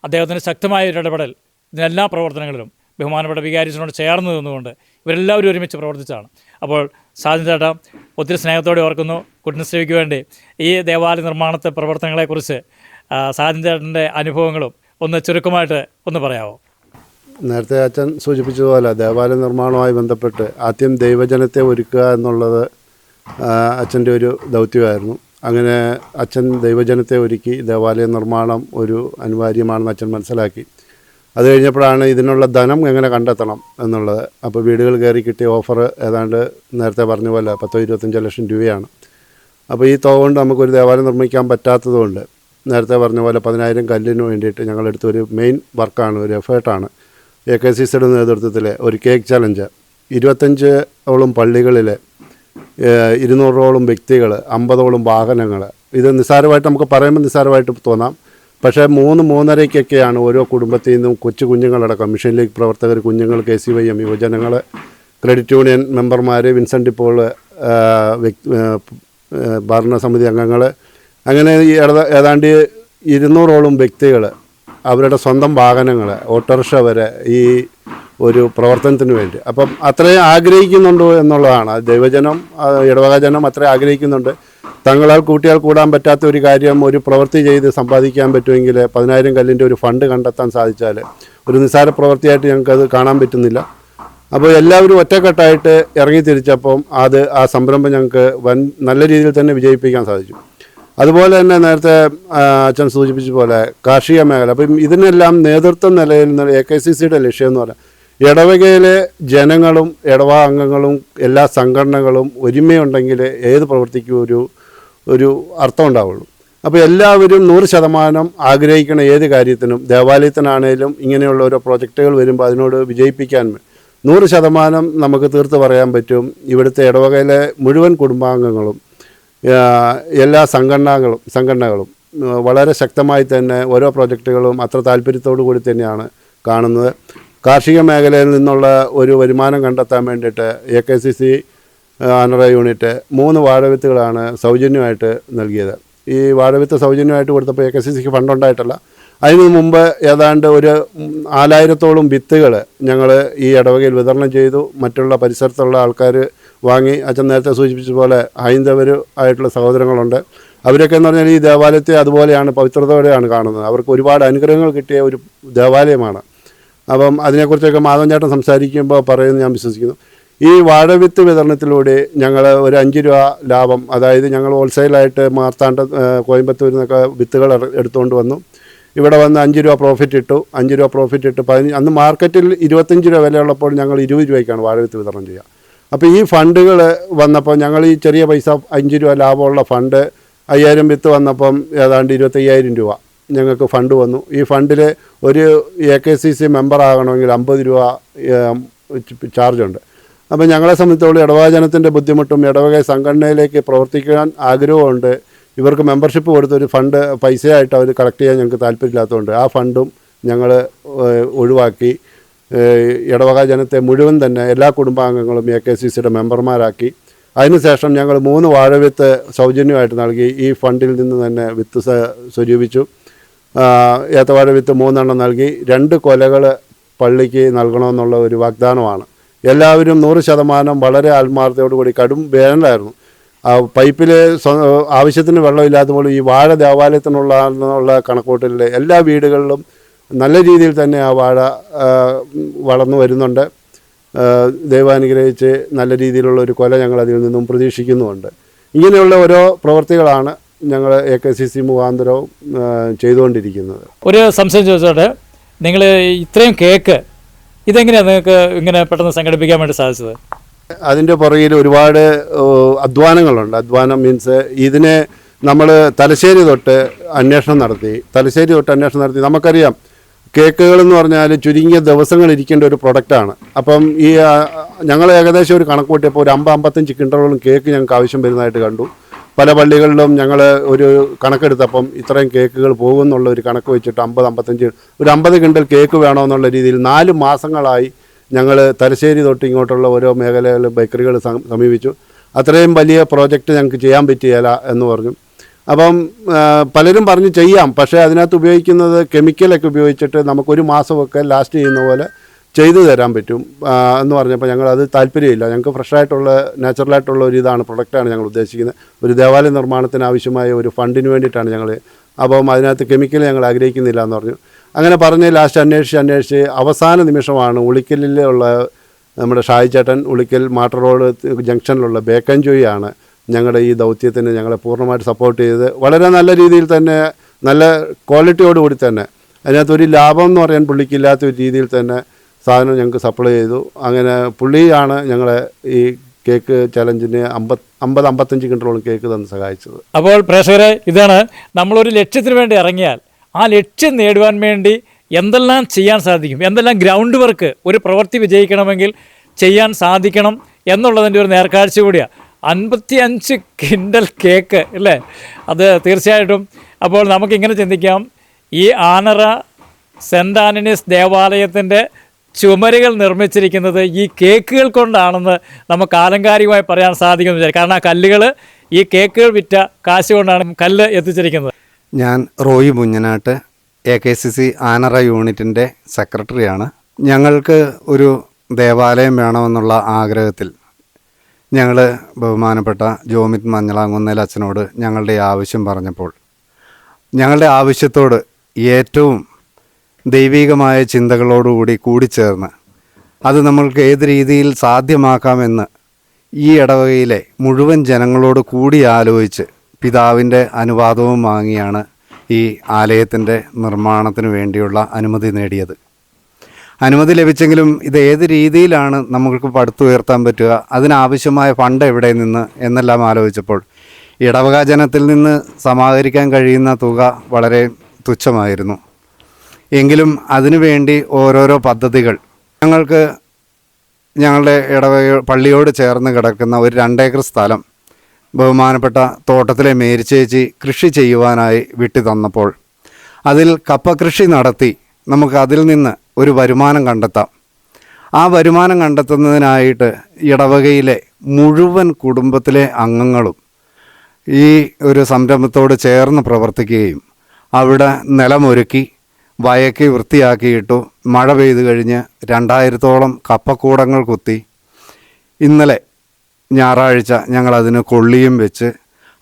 അദ്ദേഹത്തിൻ്റെ ശക്തമായ ഒരു ഇടപെടൽ ഇതിനെല്ലാ പ്രവർത്തനങ്ങളിലും ബഹുമാനപ്പെട്ട വികാരിച്ചനോട് ചേർന്ന് നിന്നുകൊണ്ട് ഇവരെല്ലാവരും ഒരുമിച്ച് പ്രവർത്തിച്ചാണ്. അപ്പോൾ സാജൻ ചേട്ടാ, ഒത്തിരി സ്നേഹത്തോടെ ഓർക്കുന്നു. ഗുഡ്നസ് ടിവിക്ക് വേണ്ടി ഈ ദേവാലയ നിർമ്മാണത്തെ പ്രവർത്തനങ്ങളെക്കുറിച്ച് സാജൻ ചേട്ടൻ്റെ അനുഭവങ്ങളും ഒന്ന് ചുരുക്കമായിട്ട് ഒന്ന് പറയാമോ? നേരത്തെ അച്ഛൻ സൂചിപ്പിച്ചതുപോലെ ദേവാലയ നിർമ്മാണവുമായി ബന്ധപ്പെട്ട് ആദ്യം ദൈവജനത്തെ ഒരുക്കുക എന്നുള്ളത് അച്ഛൻ്റെ ഒരു ദൗത്യമായിരുന്നു. അങ്ങനെ അച്ഛൻ ദൈവജനത്തെ ഒരുക്കി ദേവാലയ നിർമ്മാണം ഒരു അനിവാര്യമാണെന്ന് അച്ഛൻ മനസ്സിലാക്കി. അത് കഴിഞ്ഞപ്പോഴാണ് ഇതിനുള്ള ധനം എങ്ങനെ കണ്ടെത്തണം എന്നുള്ളത്. അപ്പോൾ വീടുകൾ കയറി കിട്ടിയ ഓഫർ ഏതാണ്ട് നേരത്തെ പറഞ്ഞ പോലെ 10-25 ലക്ഷം രൂപയാണ്. അപ്പോൾ ഈ തുക കൊണ്ട് നമുക്കൊരു ദേവാലയം നിർമ്മിക്കാൻ പറ്റാത്തതുകൊണ്ട് നേരത്തെ പറഞ്ഞ പോലെ 10,000 കല്ലിന് വേണ്ടിയിട്ട് ഞങ്ങളെടുത്തൊരു മെയിൻ വർക്കാണ്, ഒരു എഫേർട്ടാണ് AKCCയുടെ നേതൃത്വത്തിൽ ഒരു കേക്ക് ചലഞ്ച്. 25ഓളം പള്ളികളിൽ 200ഓളം വ്യക്തികൾ, 50ഓളം വാഹനങ്ങൾ. ഇത് നിസ്സാരമായിട്ട് നമുക്ക് പറയുമ്പോൾ നിസ്സാരമായിട്ട് തോന്നാം. പക്ഷേ 3-3:30-ക്കൊക്കെയാണ് ഓരോ കുടുംബത്തിൽ നിന്നും കൊച്ചു കുഞ്ഞുങ്ങളടക്കം, മിഷൻ ലീഗ് പ്രവർത്തകർ, കുഞ്ഞുങ്ങൾ, KCYM, യുവജനങ്ങൾ, ക്രെഡിറ്റ് യൂണിയൻ മെമ്പർമാർ, വിൻസെൻ്റ് പോൾ, ഭരണസമിതി അംഗങ്ങൾ, അങ്ങനെ ഏതാണ്ട് 200ഓളം വ്യക്തികൾ അവരുടെ സ്വന്തം വാഹനങ്ങൾ, ഓട്ടോറിക്ഷ വരെ ഈ ഒരു പ്രവർത്തനത്തിന് വേണ്ടി. അപ്പം അത്രയും ആഗ്രഹിക്കുന്നുണ്ടോ എന്നുള്ളതാണ് ദൈവജനം, ഇടവക ജനം അത്രയും ആഗ്രഹിക്കുന്നുണ്ട്. തങ്ങളാൽ കൂട്ടിയാൽ കൂടാൻ പറ്റാത്ത ഒരു കാര്യം ഒരു പ്രവൃത്തി ചെയ്ത് സമ്പാദിക്കാൻ പറ്റുമെങ്കിൽ 10,000 കല്ലിൻ്റെ ഒരു ഫണ്ട് കണ്ടെത്താൻ സാധിച്ചാൽ ഒരു നിസ്സാര പ്രവൃത്തിയായിട്ട് ഞങ്ങൾക്കത് കാണാൻ പറ്റുന്നില്ല. അപ്പോൾ എല്ലാവരും ഒറ്റക്കെട്ടായിട്ട് ഇറങ്ങി തിരിച്ചപ്പം ആ സംരംഭം ഞങ്ങൾക്ക് നല്ല രീതിയിൽ തന്നെ വിജയിപ്പിക്കാൻ സാധിച്ചു. അതുപോലെ തന്നെ നേരത്തെ അച്ഛൻ സൂചിപ്പിച്ച പോലെ കാർഷിക മേഖല, അപ്പം ഇതിനെല്ലാം നേതൃത്വ നിലയിൽ നിന്ന് AKCCയുടെ ലക്ഷ്യം എന്ന് പറഞ്ഞാൽ ഇടവകയിലെ ജനങ്ങളും ഇടവക അംഗങ്ങളും എല്ലാ സംഘടനകളും ഒരുമയുണ്ടെങ്കിൽ ഏത് പ്രവൃത്തിക്കും ഒരു അർത്ഥം ഉണ്ടാവുള്ളൂ. അപ്പോൾ എല്ലാവരും 100% ആഗ്രഹിക്കുന്ന ഏത് കാര്യത്തിനും, ദേവാലയത്തിനാണേലും ഇങ്ങനെയുള്ള ഓരോ പ്രോജക്റ്റുകൾ വരുമ്പോൾ അതിനോട് വിജയിപ്പിക്കാൻ 100% നമുക്ക് തീർത്ത് പറയാൻ പറ്റും. ഇവിടുത്തെ ഇടവകയിലെ മുഴുവൻ കുടുംബാംഗങ്ങളും എല്ലാ സംഘടനകളും വളരെ ശക്തമായി തന്നെ ഓരോ പ്രോജക്റ്റുകളും അത്ര താല്പര്യത്തോടു കൂടി തന്നെയാണ് കാണുന്നത്. കാർഷിക മേഖലയിൽ നിന്നുള്ള ഒരു വരുമാനം കണ്ടെത്താൻ വേണ്ടിയിട്ട് AKCC ആനറ യൂണിറ്റ് 3 വാഴവിത്തുകളാണ് സൗജന്യമായിട്ട് നൽകിയത്. ഈ വാഴവിത്ത് സൗജന്യമായിട്ട് കൊടുത്തപ്പോൾ AKCCക്ക് ഫണ്ടുണ്ടായിട്ടല്ല, അതിനു മുമ്പ് ഏതാണ്ട് ഒരു 4,000-ഓളം വിത്തുകൾ ഞങ്ങൾ ഈ ഇടവകയിൽ വിതരണം ചെയ്തു. മറ്റുള്ള പരിസരത്തുള്ള ആൾക്കാർ വാങ്ങി. അച്ഛൻ നേരത്തെ സൂചിപ്പിച്ച പോലെ ഹൈന്ദവർ ആയിട്ടുള്ള സഹോദരങ്ങളുണ്ട്. അവരൊക്കെ എന്ന് പറഞ്ഞാൽ ഈ ദേവാലയത്തെ അതുപോലെയാണ്, പവിത്രതയോടെയാണ് കാണുന്നത്. അവർക്ക് ഒരുപാട് അനുഗ്രഹങ്ങൾ കിട്ടിയ ഒരു ദേവാലയമാണ്. അപ്പം അതിനെക്കുറിച്ചൊക്കെ മാധവൻ ചേട്ടൻ സംസാരിക്കുമ്പോൾ പറയുന്നത് ഞാൻ വിശ്വസിക്കുന്നു. ഈ വാഴവിത്ത് വിതരണത്തിലൂടെ ഞങ്ങൾ ഒരു 5 രൂപ ലാഭം, അതായത് ഞങ്ങൾ ഹോൾസെയിലായിട്ട് മാർത്താണ്ഡ, കോയമ്പത്തൂരിൽ നിന്നൊക്കെ വിത്തുകൾ എടുത്തുകൊണ്ട് വന്നു. ഇവിടെ വന്ന് 5 രൂപ പ്രോഫിറ്റ് ഇട്ടു. 5 രൂപ പ്രോഫിറ്റ് ഇട്ട് അന്ന് മാർക്കറ്റിൽ 25 രൂപ വിലയുള്ളപ്പോൾ ഞങ്ങൾ 20 രൂപയ്ക്കാണ് വാഴവിത്ത് വിതരണം ചെയ്യുക. അപ്പോൾ ഈ ഫണ്ടുകൾ വന്നപ്പോൾ ഞങ്ങൾ ഈ ചെറിയ പൈസ 5 രൂപ ലാഭമുള്ള ഫണ്ട് 5,000 വിത്ത് വന്നപ്പം ഏതാണ്ട് 25,000 രൂപ ഞങ്ങൾക്ക് ഫണ്ട് വന്നു. ഈ ഫണ്ടിൽ ഒരു AKCC മെമ്പർ ആകണമെങ്കിൽ 50 രൂപ ചാർജുണ്ട്. അപ്പോൾ ഞങ്ങളെ സംബന്ധിച്ചോളം ഇടവകജനത്തിൻ്റെ ബുദ്ധിമുട്ടും ഇടവക സംഘടനയിലേക്ക് പ്രവർത്തിക്കാൻ ആഗ്രഹമുണ്ട്. ഇവർക്ക് മെമ്പർഷിപ്പ് കൊടുത്തൊരു ഫണ്ട് പൈസയായിട്ട് അവർ കളക്ട് ചെയ്യാൻ ഞങ്ങൾക്ക് താല്പര്യമില്ലാത്തതുകൊണ്ട് ആ ഫണ്ടും ഞങ്ങൾ ഒഴിവാക്കി ഇടവക ജനത്തെ മുഴുവൻ തന്നെ എല്ലാ കുടുംബാംഗങ്ങളും AKCCയുടെ മെമ്പർമാരാക്കി അതിനുശേഷം ഞങ്ങൾ 3 വാഴവിത്ത് സൗജന്യമായിട്ട് നൽകി. ഈ ഫണ്ടിൽ നിന്ന് തന്നെ വിത്ത് സ്വരൂപിച്ചു. ഏത്തവാഴ വിത്ത് 3 എണ്ണം നൽകി. 2 കൊലകൾ പള്ളിക്ക് നൽകണമെന്നുള്ള ഒരു വാഗ്ദാനമാണ്. എല്ലാവരും 100% വളരെ ആത്മാർത്ഥതയോടുകൂടി, കടും വേനലായിരുന്നു, പൈപ്പിൽ ആവശ്യത്തിന് വെള്ളമില്ലാത്തപ്പോൾ ഈ വാഴ ദേവാലയത്തിനുള്ള കണക്കൂട്ടലിൽ എല്ലാ വീടുകളിലും നല്ല രീതിയിൽ തന്നെ ആ വാഴ വളർന്നു വരുന്നുണ്ട്. ദൈവാനുഗ്രഹിച്ച് നല്ല രീതിയിലുള്ള ഒരു കൊല ഞങ്ങൾ അതിൽ നിന്നും പ്രതീക്ഷിക്കുന്നുമുണ്ട്. ഇങ്ങനെയുള്ള ഓരോ പ്രവൃത്തികളാണ് ഞങ്ങൾ AKCC മുഖാന്തരവും ചെയ്തുകൊണ്ടിരിക്കുന്നത്. ഒരു സംശയം ചോദിച്ചോട്ടെ, നിങ്ങൾ ഇത്രയും കേക്ക് ഇതെങ്ങനെയാണ് നിങ്ങൾക്ക് ഇങ്ങനെ പെട്ടെന്ന് സംഘടിപ്പിക്കാൻ വേണ്ടി സാധിച്ചത്? അതിൻ്റെ പുറകിൽ ഒരുപാട് അധ്വാനങ്ങളുണ്ട്. അധ്വാനം മീൻസ് ഇതിനെ നമ്മൾ തലശ്ശേരി തൊട്ട് അന്വേഷണം നടത്തി. നമുക്കറിയാം കേക്കുകളെന്ന് പറഞ്ഞാൽ ചുരുങ്ങിയ ദിവസങ്ങൾ ഇരിക്കേണ്ട ഒരു പ്രൊഡക്റ്റാണ്. അപ്പം ഈ ഞങ്ങൾ ഏകദേശം ഒരു കണക്ക് കൂട്ടിയപ്പോൾ ഒരു 50-55 കിൻഡലോളം കേക്ക് ഞങ്ങൾക്ക് ആവശ്യം വരുന്നതായിട്ട് കണ്ടു. പല പള്ളികളിലും ഞങ്ങൾ ഒരു കണക്കെടുത്തപ്പം ഇത്രയും കേക്കുകൾ പോകുമെന്നുള്ള ഒരു കണക്ക് വെച്ചിട്ട് 50 കിൻഡൽ കേക്ക് വേണമെന്നുള്ള രീതിയിൽ 4 മാസങ്ങളായി ഞങ്ങൾ തലശ്ശേരി തൊട്ട് ഇങ്ങോട്ടുള്ള ഓരോ മേഖലകളിലും ബേക്കറികൾ സമീപിച്ചു. അത്രയും വലിയ പ്രോജക്റ്റ് ഞങ്ങൾക്ക് ചെയ്യാൻ പറ്റിയല്ല എന്ന് പറഞ്ഞു. അപ്പം പലരും പറഞ്ഞ് ചെയ്യാം, പക്ഷേ അതിനകത്ത് ഉപയോഗിക്കുന്നത് കെമിക്കലൊക്കെ ഉപയോഗിച്ചിട്ട് നമുക്കൊരു മാസമൊക്കെ ലാസ്റ്റ് ചെയ്യുന്ന പോലെ ചെയ്തു തരാൻ പറ്റും എന്ന് പറഞ്ഞപ്പോൾ ഞങ്ങളത് താല്പര്യമില്ല. ഞങ്ങൾക്ക് ഫ്രഷായിട്ടുള്ള നാച്ചുറലായിട്ടുള്ള ഒരു ഇതാണ് പ്രൊഡക്റ്റാണ് ഞങ്ങൾ ഉദ്ദേശിക്കുന്നത്. ഒരു ദേവാലയ നിർമ്മാണത്തിന് ആവശ്യമായ ഒരു ഫണ്ടിന് വേണ്ടിയിട്ടാണ് ഞങ്ങൾ. അപ്പം അതിനകത്ത് കെമിക്കൽ ഞങ്ങൾ ആഗ്രഹിക്കുന്നില്ല എന്ന് പറഞ്ഞു. അങ്ങനെ പറഞ്ഞ് ലാസ്റ്റ് അന്വേഷിച്ച് അവസാന നിമിഷമാണ് ഉളിക്കലിലുള്ള നമ്മുടെ ഷായി ചേട്ടൻ, ഉളിക്കൽ മാട്ടർ റോഡ് ജംഗ്ഷനിലുള്ള ബേക്കൻ ജോയിയാണ് ഞങ്ങളുടെ ഈ ദൗത്യത്തിന് ഞങ്ങളെ പൂർണ്ണമായിട്ട് സപ്പോർട്ട് ചെയ്ത് വളരെ നല്ല രീതിയിൽ തന്നെ, നല്ല ക്വാളിറ്റിയോടുകൂടി തന്നെ, അതിനകത്തൊരു ലാഭം എന്ന് പറയാൻ പുള്ളിക്കില്ലാത്ത ഒരു രീതിയിൽ തന്നെ സാധനം ഞങ്ങൾക്ക് സപ്ലൈ ചെയ്തു. അങ്ങനെ പുള്ളിയാണ് ഞങ്ങളെ ഈ കേക്ക് ചലഞ്ചിന് 50-55 കിൻഡലോളം കേക്ക് തന്ന് സഹായിച്ചത്. അപ്പോൾ പ്രേക്ഷകരെ, ഇതാണ് നമ്മളൊരു ലക്ഷ്യത്തിന് വേണ്ടി ഇറങ്ങിയാൽ ആ ലക്ഷ്യം നേടുവാൻ വേണ്ടി എന്തെല്ലാം ചെയ്യാൻ സാധിക്കും, എന്തെല്ലാം ഗ്രൗണ്ട് വർക്ക് ഒരു പ്രവൃത്തി വിജയിക്കണമെങ്കിൽ ചെയ്യാൻ സാധിക്കണം എന്നുള്ളതിൻ്റെ ഒരു നേർക്കാഴ്ച കൂടിയാണ്. 55 കിൻഡൽ കേക്ക് അല്ലേ, അത് തീർച്ചയായിട്ടും. അപ്പോൾ നമുക്കിങ്ങനെ ചിന്തിക്കാം, ഈ ആനറ സെൻറ്റ് ആൻ്റണീസ് ദേവാലയത്തിൻ്റെ ചുമരുകൾ നിർമ്മിച്ചിരിക്കുന്നത് ഈ കേക്കുകൾ കൊണ്ടാണെന്ന് നമുക്ക് ആലങ്കാരികമായി പറയാൻ സാധിക്കുമെന്ന് വിചാരിക്കും. കാരണം ആ കല്ലുകൾ, ഈ കേക്കുകൾ വിറ്റ കാശ് കൊണ്ടാണ് കല്ല് എത്തിച്ചിരിക്കുന്നത്. ഞാൻ റോയി മുഞ്ഞനാട്ട്, AKCC ആനറ യൂണിറ്റിൻ്റെ സെക്രട്ടറിയാണ്. ഞങ്ങൾക്ക് ഒരു ദേവാലയം വേണമെന്നുള്ള ആഗ്രഹത്തിൽ ഞങ്ങൾ ബഹുമാനപ്പെട്ട ജോമിത് മഞ്ഞളാങ്കുന്നേൽ അച്ഛനോട് ഞങ്ങളുടെ ആവശ്യം പറഞ്ഞപ്പോൾ ഞങ്ങളുടെ ആവശ്യത്തോട് ഏറ്റവും ദൈവികമായ ചിന്തകളോടുകൂടി കൂടിച്ചേർന്ന് അത് നമ്മൾക്ക് ഏത് രീതിയിൽ സാധ്യമാക്കാമെന്ന് ഈ ഇടവകയിലെ മുഴുവൻ ജനങ്ങളോട് കൂടി ആലോചിച്ച് പിതാവിൻ്റെ അനുവാദവും വാങ്ങിയാണ് ഈ ആലയത്തിൻ്റെ നിർമ്മാണത്തിന് വേണ്ടിയുള്ള അനുമതി നേടിയത്. അനുമതി ലഭിച്ചെങ്കിലും ഇത് ഏത് രീതിയിലാണ് നമുക്ക് പടുത്തുയർത്താൻ പറ്റുക, അതിനാവശ്യമായ ഫണ്ട് എവിടെ നിന്ന് എന്നെല്ലാം ആലോചിച്ചപ്പോൾ ഇടവക ജനത്തിൽ നിന്ന് സമാഹരിക്കാൻ കഴിയുന്ന തുക വളരെ തുച്ഛമായിരുന്നു. എങ്കിലും അതിനുവേണ്ടി ഓരോരോ പദ്ധതികൾ ഞങ്ങൾക്ക് ഞങ്ങളുടെ ഇടവക പള്ളിയോട് ചേർന്ന് കിടക്കുന്ന ഒരു 2 ഏക്കർ സ്ഥലം ബഹുമാനപ്പെട്ട തോട്ടത്തിലെ മേരിച്ചേച്ചി കൃഷി ചെയ്യുവാനായി വിട്ടു തന്നപ്പോൾ അതിൽ കപ്പ കൃഷി നടത്തി നമുക്ക് അതിൽ നിന്ന് ഒരു വരുമാനം കണ്ടെത്താം. ആ വരുമാനം കണ്ടെത്തുന്നതിനായിട്ട് ഇടവകയിലെ മുഴുവൻ കുടുംബത്തിലെ അംഗങ്ങളും ഈ ഒരു സംരംഭത്തോട് ചേർന്ന് പ്രവർത്തിക്കുകയും അവിടെ നിലമൊരുക്കി വയക്കി വൃത്തിയാക്കിയിട്ടു. മഴ പെയ്തു കഴിഞ്ഞ് 2000-ഓളം കപ്പക്കൂടങ്ങൾ കുത്തി ഇന്നലെ ഞായറാഴ്ച ഞങ്ങളതിന് കൊള്ളിയും വെച്ച്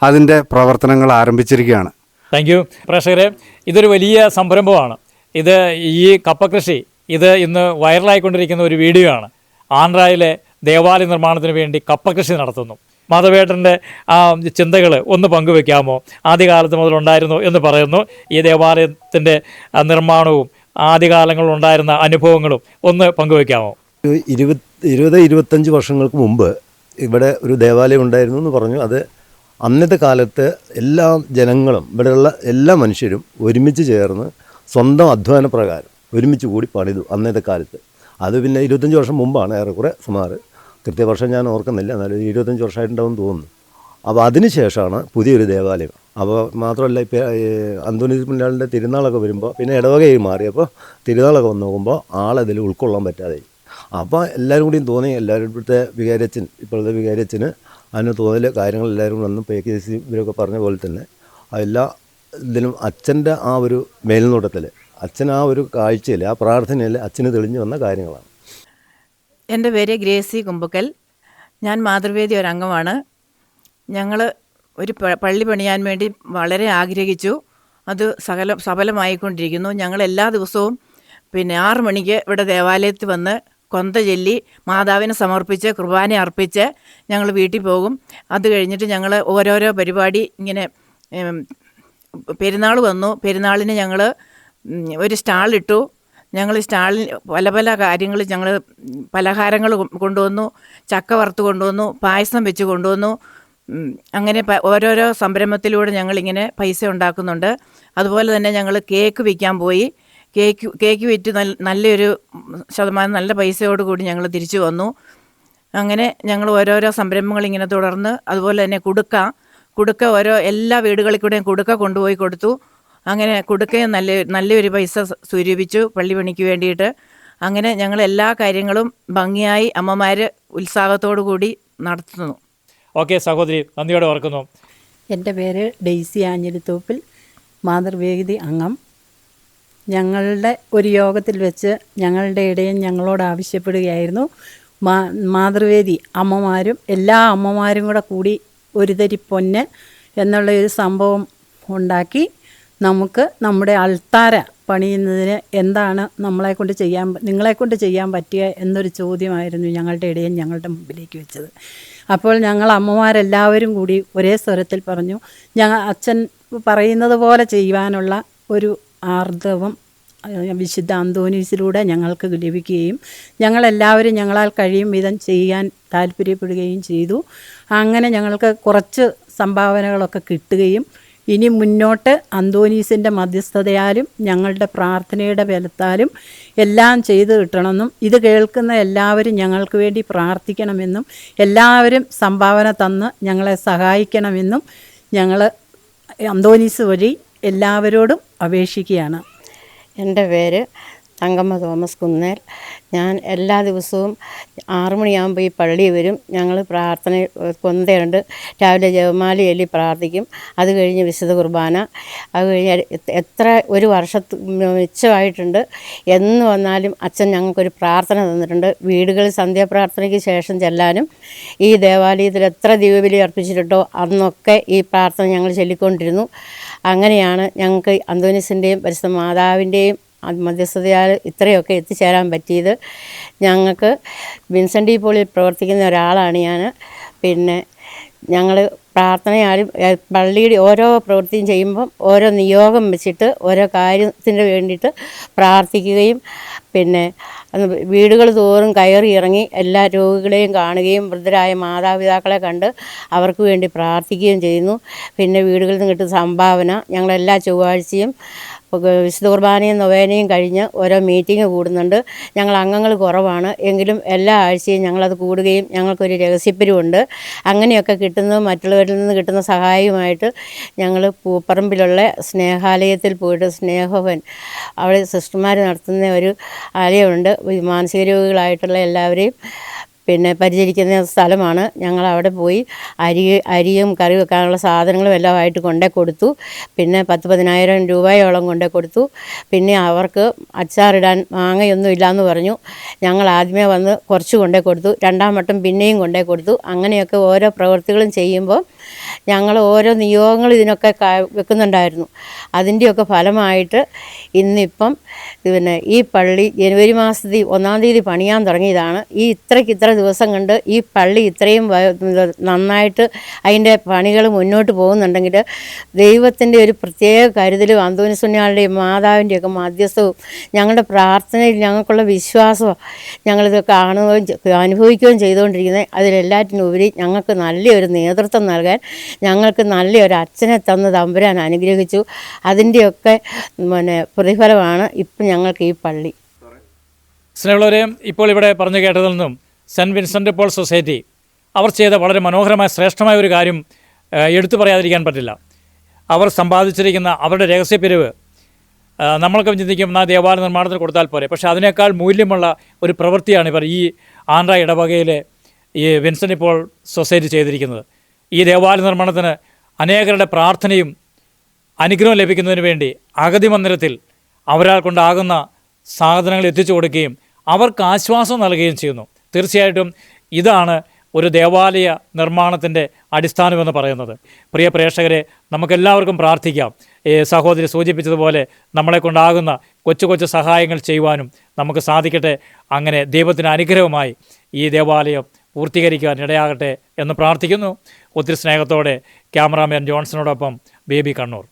അതിൻ്റെ പ്രവർത്തനങ്ങൾ ആരംഭിച്ചിരിക്കുകയാണ്. Thank you. പ്രേക്ഷകരെ, ഇതൊരു വലിയ സംരംഭമാണ്. ഇത് ഈ കപ്പ കൃഷി ഇത് ഇന്ന് വൈറലായിക്കൊണ്ടിരിക്കുന്ന ഒരു വീഡിയോ ആണ്. ആന്ധ്രയിലെ ദേവാലയ നിർമ്മാണത്തിന് വേണ്ടി കപ്പ കൃഷി നടത്തുന്നു. മാധവേട്ടൻ്റെ ആ ചിന്തകൾ ഒന്ന് പങ്കുവെക്കാമോ? ആദ്യകാലത്ത് മുതലുണ്ടായിരുന്നു എന്ന് പറയുന്നു. ഈ ദേവാലയത്തിൻ്റെ നിർമ്മാണവും ആദ്യകാലങ്ങളിലുണ്ടായിരുന്ന അനുഭവങ്ങളും ഒന്ന് പങ്കുവെക്കാമോ? 20-25 വർഷങ്ങൾക്ക് മുമ്പ് ഇവിടെ ഒരു ദേവാലയം ഉണ്ടായിരുന്നു എന്ന് പറഞ്ഞു. അത് അന്നത്തെ കാലത്ത് എല്ലാ ജനങ്ങളും, ഇവിടെയുള്ള എല്ലാ മനുഷ്യരും ഒരുമിച്ച് ചേർന്ന് സ്വന്തം അധ്വാന പ്രകാരം ഒരുമിച്ച് കൂടി പണിതു അന്നത്തെ കാലത്ത്. അത് പിന്നെ 25 വർഷം മുമ്പാണ് ഏറെക്കുറെ സുമാറ്. കൃത്യവർഷം ഞാൻ ഓർക്കുന്നില്ല, എന്നാലും 25 വർഷമായിട്ടുണ്ടാവും തോന്നുന്നു. അപ്പോൾ അതിന് ശേഷമാണ് പുതിയൊരു ദേവാലയം. അപ്പോൾ മാത്രമല്ല, ഇപ്പോൾ അന്തോണീസ് പുണ്യാളൻ്റെ തിരുനാളൊക്കെ വരുമ്പോൾ പിന്നെ ഇടവകയായി മാറിയപ്പോൾ തിരുനാളൊക്കെ വന്ന് നോക്കുമ്പോൾ ആളതിൽ ഉൾക്കൊള്ളാൻ പറ്റാതെ. അപ്പോൾ എല്ലാവരും കൂടിയും തോന്നി, എല്ലാവരും ഇപ്പോഴത്തെ വികാരിയച്ഛൻ, ഇപ്പോഴത്തെ വികാരിയച്ഛന് അതിന് തോതിൽ കാര്യങ്ങളെല്ലാവരും വന്ന് PKC ഇവരൊക്കെ പറഞ്ഞ പോലെ തന്നെ എല്ലാ ഇതിലും അച്ഛൻ്റെ ആ ഒരു മേൽനോട്ടത്തിൽ അച്ഛൻ ആ ഒരു കാഴ്ചയിൽ ആ പ്രാർത്ഥനയിൽ അച്ഛന് തെളിഞ്ഞു വന്ന കാര്യങ്ങളാണ്. എൻ്റെ പേര് ഗ്രേസി കുമ്പക്കൽ. ഞാൻ മാതൃവേദി ഒരംഗമാണ്. ഞങ്ങൾ ഒരു പള്ളി പണിയാൻ വേണ്ടി വളരെ ആഗ്രഹിച്ചു. അത് സഫലമായിക്കൊണ്ടിരിക്കുന്നു. ഞങ്ങൾ എല്ലാ ദിവസവും 6 മണിക്ക് ഇവിടെ ദേവാലയത്തിൽ വന്ന് കൊന്ത ചൊല്ലി മാതാവിനെ സമർപ്പിച്ച് കുർബാന അർപ്പിച്ച് ഞങ്ങൾ വീട്ടിൽ പോകും. അത് കഴിഞ്ഞിട്ട് ഞങ്ങൾ ഓരോരോ പരിപാടി ഇങ്ങനെ പെരുന്നാൾ വന്നു. പെരുന്നാളിന് ഞങ്ങൾ ഒരു സ്റ്റാളിട്ടു. ഞങ്ങൾ സ്റ്റാളിൽ പല പല കാര്യങ്ങൾ ഞങ്ങൾ പലഹാരങ്ങൾ കൊണ്ടുവന്നു, ചക്ക വറുത്ത് കൊണ്ടുവന്നു, പായസം വെച്ച് കൊണ്ടുവന്നു. അങ്ങനെ ഓരോരോ സംരംഭത്തിലൂടെ ഞങ്ങളിങ്ങനെ പൈസ ഉണ്ടാക്കുന്നുണ്ട്. അതുപോലെ തന്നെ ഞങ്ങൾ കേക്ക് വിൽക്കാൻ പോയി. കേക്ക് വിറ്റ് നല്ലൊരു ശതമാനം നല്ല പൈസയോടുകൂടി ഞങ്ങൾ തിരിച്ചു വന്നു. അങ്ങനെ ഞങ്ങൾ ഓരോരോ സംരംഭങ്ങൾ ഇങ്ങനെ തുടർന്ന്, അതുപോലെ തന്നെ കുടുക്ക എല്ലാ വീടുകളിൽ കൂടെയും കുടുക്ക കൊണ്ടുപോയി കൊടുത്തു. അങ്ങനെ കുടുക്കയും നല്ലൊരു പൈസ സ്വരൂപിച്ചു പള്ളി പണിക്ക് വേണ്ടിയിട്ട്. അങ്ങനെ ഞങ്ങൾ എല്ലാ കാര്യങ്ങളും ഭംഗിയായി അമ്മമാർ ഉത്സാഹത്തോടു കൂടി നടത്തുന്നു. ഓക്കെ സഹോദരി, നന്ദിയോടെ ഓർക്കുന്നു. എൻ്റെ പേര് ഡെയ്സി ആഞ്ഞിലിത്തോപ്പിൽ, മാതൃവേദി അംഗം. ഞങ്ങളുടെ ഒരു യോഗത്തിൽ വെച്ച് ഞങ്ങളുടെ ഇടയിൽ ഞങ്ങളോട് ആവശ്യപ്പെടുകയായിരുന്നു, മാതൃവേദി അമ്മമാരും എല്ലാ അമ്മമാരും കൂടി ഒരു തരി പൊന്ന് എന്നുള്ള ഒരു സംഭവം ഉണ്ടാക്കി നമുക്ക് നമ്മുടെ അൾത്താര പണിയുന്നതിന് എന്താണ് നിങ്ങളെക്കൊണ്ട് ചെയ്യാൻ പറ്റുക എന്നൊരു ചോദ്യമായിരുന്നു ഞങ്ങളുടെ ഇടയിൽ ഞങ്ങളുടെ മുമ്പിലേക്ക് വെച്ചത്. അപ്പോൾ ഞങ്ങൾ അമ്മമാരെല്ലാവരും കൂടി ഒരേ സ്വരത്തിൽ പറഞ്ഞു, അച്ഛൻ പറയുന്നത് പോലെ ചെയ്യുവാനുള്ള ഒരു ആർദ്രവം വിശുദ്ധ അന്തോനീസിലൂടെ ഞങ്ങൾക്ക് ലഭിക്കുകയും ഞങ്ങളെല്ലാവരും ഞങ്ങളാൽ കഴിയും വിധം ചെയ്യാൻ താല്പര്യപ്പെടുകയും ചെയ്തു. അങ്ങനെ ഞങ്ങൾക്ക് കുറച്ച് സംഭാവനകളൊക്കെ കിട്ടുകയും ഇനി മുന്നോട്ട് അന്തോനീസിൻ്റെ മധ്യസ്ഥതയാലും ഞങ്ങളുടെ പ്രാർത്ഥനയുടെ ബലത്താലും എല്ലാം ചെയ്തു കിട്ടണമെന്നും ഇത് കേൾക്കുന്ന എല്ലാവരും ഞങ്ങൾക്ക് വേണ്ടി പ്രാർത്ഥിക്കണമെന്നും എല്ലാവരും സംഭാവന തന്ന് ഞങ്ങളെ സഹായിക്കണമെന്നും ഞങ്ങൾ അന്തോനീസ് വഴി എല്ലാവരോടും അപേക്ഷിക്കുകയാണ്. എൻ്റെ പേര് തങ്കമ്മ തോമസ് കുന്നേൽ. ഞാൻ എല്ലാ ദിവസവും 6 മണിയാകുമ്പോൾ ഈ പള്ളിയിൽ വരും. ഞങ്ങൾ പ്രാർത്ഥന കൊന്തയുണ്ട്, രാവിലെ ജപമാല ചൊല്ലി പ്രാർത്ഥിക്കും. അത് കഴിഞ്ഞ് വിശുദ്ധ കുർബാന. അത് കഴിഞ്ഞ് എത്ര ഒരു മിച്ചമായിട്ടുണ്ട്. എന്ന് വന്നാലും അച്ഛൻ ഞങ്ങൾക്കൊരു പ്രാർത്ഥന തന്നിട്ടുണ്ട്. വീടുകളിൽ സന്ധ്യാപ്രാർത്ഥനയ്ക്ക് ശേഷം ചെല്ലാനും ഈ ദേവാലയത്തിൽ എത്ര ദീപബലി അർപ്പിച്ചിട്ടോ അന്നൊക്കെ ഈ പ്രാർത്ഥന ഞങ്ങൾ ചൊല്ലിക്കൊണ്ടിരുന്നു. അങ്ങനെയാണ് ഞങ്ങൾക്ക് അന്തോനീസിൻ്റെയും പരിശുദ്ധ മാതാവിൻ്റെയും മധ്യസ്ഥതയാൽ ഇത്രയൊക്കെ എത്തിച്ചേരാൻ പറ്റിയത്. ഞങ്ങൾക്ക് വിൻസെൻ്റ് ഡി പോളിൽ പ്രവർത്തിക്കുന്ന ഒരാളാണ് ഞാൻ. പിന്നെ ഞങ്ങൾ പ്രാർത്ഥനയാലും പള്ളിയുടെ ഓരോ പ്രവൃത്തിയും ചെയ്യുമ്പം ഓരോ നിയോഗം വെച്ചിട്ട് ഓരോ കാര്യത്തിന് വേണ്ടിയിട്ട് പ്രാർത്ഥിക്കുകയും പിന്നെ വീടുകൾ തോറും കയറി ഇറങ്ങി എല്ലാ രോഗികളെയും കാണുകയും വൃദ്ധരായ മാതാപിതാക്കളെ കണ്ട് അവർക്ക് വേണ്ടി പ്രാർത്ഥിക്കുകയും ചെയ്യുന്നു. പിന്നെ വീടുകളിൽ നിന്ന് കിട്ടുന്ന സംഭാവന ഞങ്ങളെല്ലാ ചൊവ്വാഴ്ചയും വിശുദ്ധ കുർബാനയും നൊവേനയും കഴിഞ്ഞ് ഓരോ മീറ്റിംഗ് കൂടുന്നുണ്ട്. ഞങ്ങൾ അംഗങ്ങൾ കുറവാണ് എങ്കിലും എല്ലാ ആഴ്ചയും ഞങ്ങളത് കൂടുകയും ഞങ്ങൾക്കൊരു രഹസ്യപ്പിരിവുണ്ട്. അങ്ങനെയൊക്കെ കിട്ടുന്ന മറ്റുള്ളവരിൽ നിന്ന് കിട്ടുന്ന സഹായവുമായിട്ട് ഞങ്ങൾ പൂപ്പറമ്പിലുള്ള സ്നേഹാലയത്തിൽ പോയിട്ട് സ്നേഹഭവൻ അവിടെ സിസ്റ്റർമാർ നടത്തുന്ന ഒരു ആലയമുണ്ട്. മാനസിക രോഗികളായിട്ടുള്ള എല്ലാവരെയും പിന്നെ പരിചരിക്കുന്ന സ്ഥലമാണ്. ഞങ്ങൾ അവിടെ പോയി അരിയും കറി വെക്കാനുള്ള സാധനങ്ങളും എല്ലാമായിട്ട് കൊണ്ടേ കൊടുത്തു. പിന്നെ 10,000 രൂപയോളം കൊണ്ടേ കൊടുത്തു. പിന്നെ അവർക്ക് അച്ചാറിടാൻ മാങ്ങയൊന്നും ഇല്ലയെന്ന് പറഞ്ഞു. ഞങ്ങൾ ആദ്യമേ വന്ന് കുറച്ച് കൊണ്ടേ കൊടുത്തു, 2ാം വട്ടം പിന്നെയും കൊണ്ടേ കൊടുത്തു. അങ്ങനെയൊക്കെ ഓരോ പ്രവൃത്തികളും ചെയ്യുമ്പോൾ ഞങ്ങൾ ഓരോ നിയോഗങ്ങൾ ഇതിനൊക്കെ വെക്കുന്നുണ്ടായിരുന്നു. അതിൻ്റെയൊക്കെ ഫലമായിട്ട് ഇന്നിപ്പം പിന്നെ ഈ പള്ളി ജനുവരി മാസത്തിൽ 1-ാം തീയതി പണിയാൻ തുടങ്ങിയതാണ്. ഈ ഇത്ര ദിവസം കൊണ്ട് ഈ പള്ളി ഇത്രയും നന്നായിട്ട് അതിൻ്റെ പണികൾ മുന്നോട്ട് പോകുന്നുണ്ടെങ്കിൽ ദൈവത്തിൻ്റെ ഒരു പ്രത്യേക കരുതലും അന്തോനിസുണ്യാളുടെയും മാതാവിൻ്റെയൊക്കെ മധ്യസ്ഥവും ഞങ്ങളുടെ പ്രാർത്ഥനയിൽ ഞങ്ങൾക്കുള്ള വിശ്വാസവും ഞങ്ങളിത് കാണുകയും അനുഭവിക്കുകയും ചെയ്തുകൊണ്ടിരിക്കുന്നത്. അതിലെല്ലാറ്റിനുപരി ഞങ്ങൾക്ക് നല്ലൊരു നേതൃത്വം നൽകാൻ ഞങ്ങൾക്ക് നല്ലൊരു അച്ഛനെ തന്ന് തമ്പുരാൻ അനുഗ്രഹിച്ചു. അതിൻ്റെയൊക്കെ പ്രതിഫലമാണ് ഇപ്പം ഞങ്ങൾക്ക് ഈ പള്ളി. സ്നേഹമുള്ളവരെ, ഇപ്പോൾ ഇവിടെ പറഞ്ഞു കേട്ടതിൽ നിന്നും സെൻറ്റ് വിൻസെൻ്റ് പോൾ സൊസൈറ്റി അവർ ചെയ്ത വളരെ മനോഹരമായ ശ്രേഷ്ഠമായ ഒരു കാര്യം എടുത്തു പറയാതിരിക്കാൻ പറ്റില്ല. അവർ സമ്പാദിച്ചിരിക്കുന്ന അവരുടെ രഹസ്യപ്പിരിവ് നമ്മളൊക്കെ ചിന്തിക്കും ദേവാലയ നിർമ്മാണത്തിന് കൊടുത്താൽ പോരെ. പക്ഷേ അതിനേക്കാൾ മൂല്യമുള്ള ഒരു പ്രവൃത്തിയാണ് ഇവർ ഈ ആന്ധ്ര ഇടവകയിലെ ഈ വിൻസെൻ്റ് ഇപ്പോൾ സൊസൈറ്റി ചെയ്തിരിക്കുന്നത്. ഈ ദേവാലയ നിർമ്മാണത്തിന് അനേകരുടെ പ്രാർത്ഥനയും അനുഗ്രഹം ലഭിക്കുന്നതിന് വേണ്ടി അഗതി മന്ദിരത്തിൽ അവരാൽ കൊണ്ടാകുന്ന സാധനങ്ങൾ എത്തിച്ചു കൊടുക്കുകയും അവർക്ക് ആശ്വാസം നൽകുകയും ചെയ്യുന്നു. തീർച്ചയായിട്ടും ഇതാണ് ഒരു ദേവാലയ നിർമ്മാണത്തിൻ്റെ അടിസ്ഥാനമെന്ന് പറയുന്നത്. പ്രിയ പ്രേക്ഷകരെ, നമുക്കെല്ലാവർക്കും പ്രാർത്ഥിക്കാം. സഹോദരി സൂചിപ്പിച്ചതുപോലെ നമ്മളെ കൊണ്ടാകുന്ന കൊച്ചു കൊച്ചു സഹായങ്ങൾ ചെയ്യുവാനും നമുക്ക് സാധിക്കട്ടെ. അങ്ങനെ ദൈവത്തിന് അനുഗ്രഹമായി ഈ ദേവാലയം പൂർത്തീകരിക്കാൻ ഇടയാകട്ടെ എന്ന് പ്രാർത്ഥിക്കുന്നു. ഒത്തിരി സ്നേഹത്തോടെ ക്യാമറാമാൻ ജോൺസണോടൊപ്പം ബേബി കണ്ണൂർ.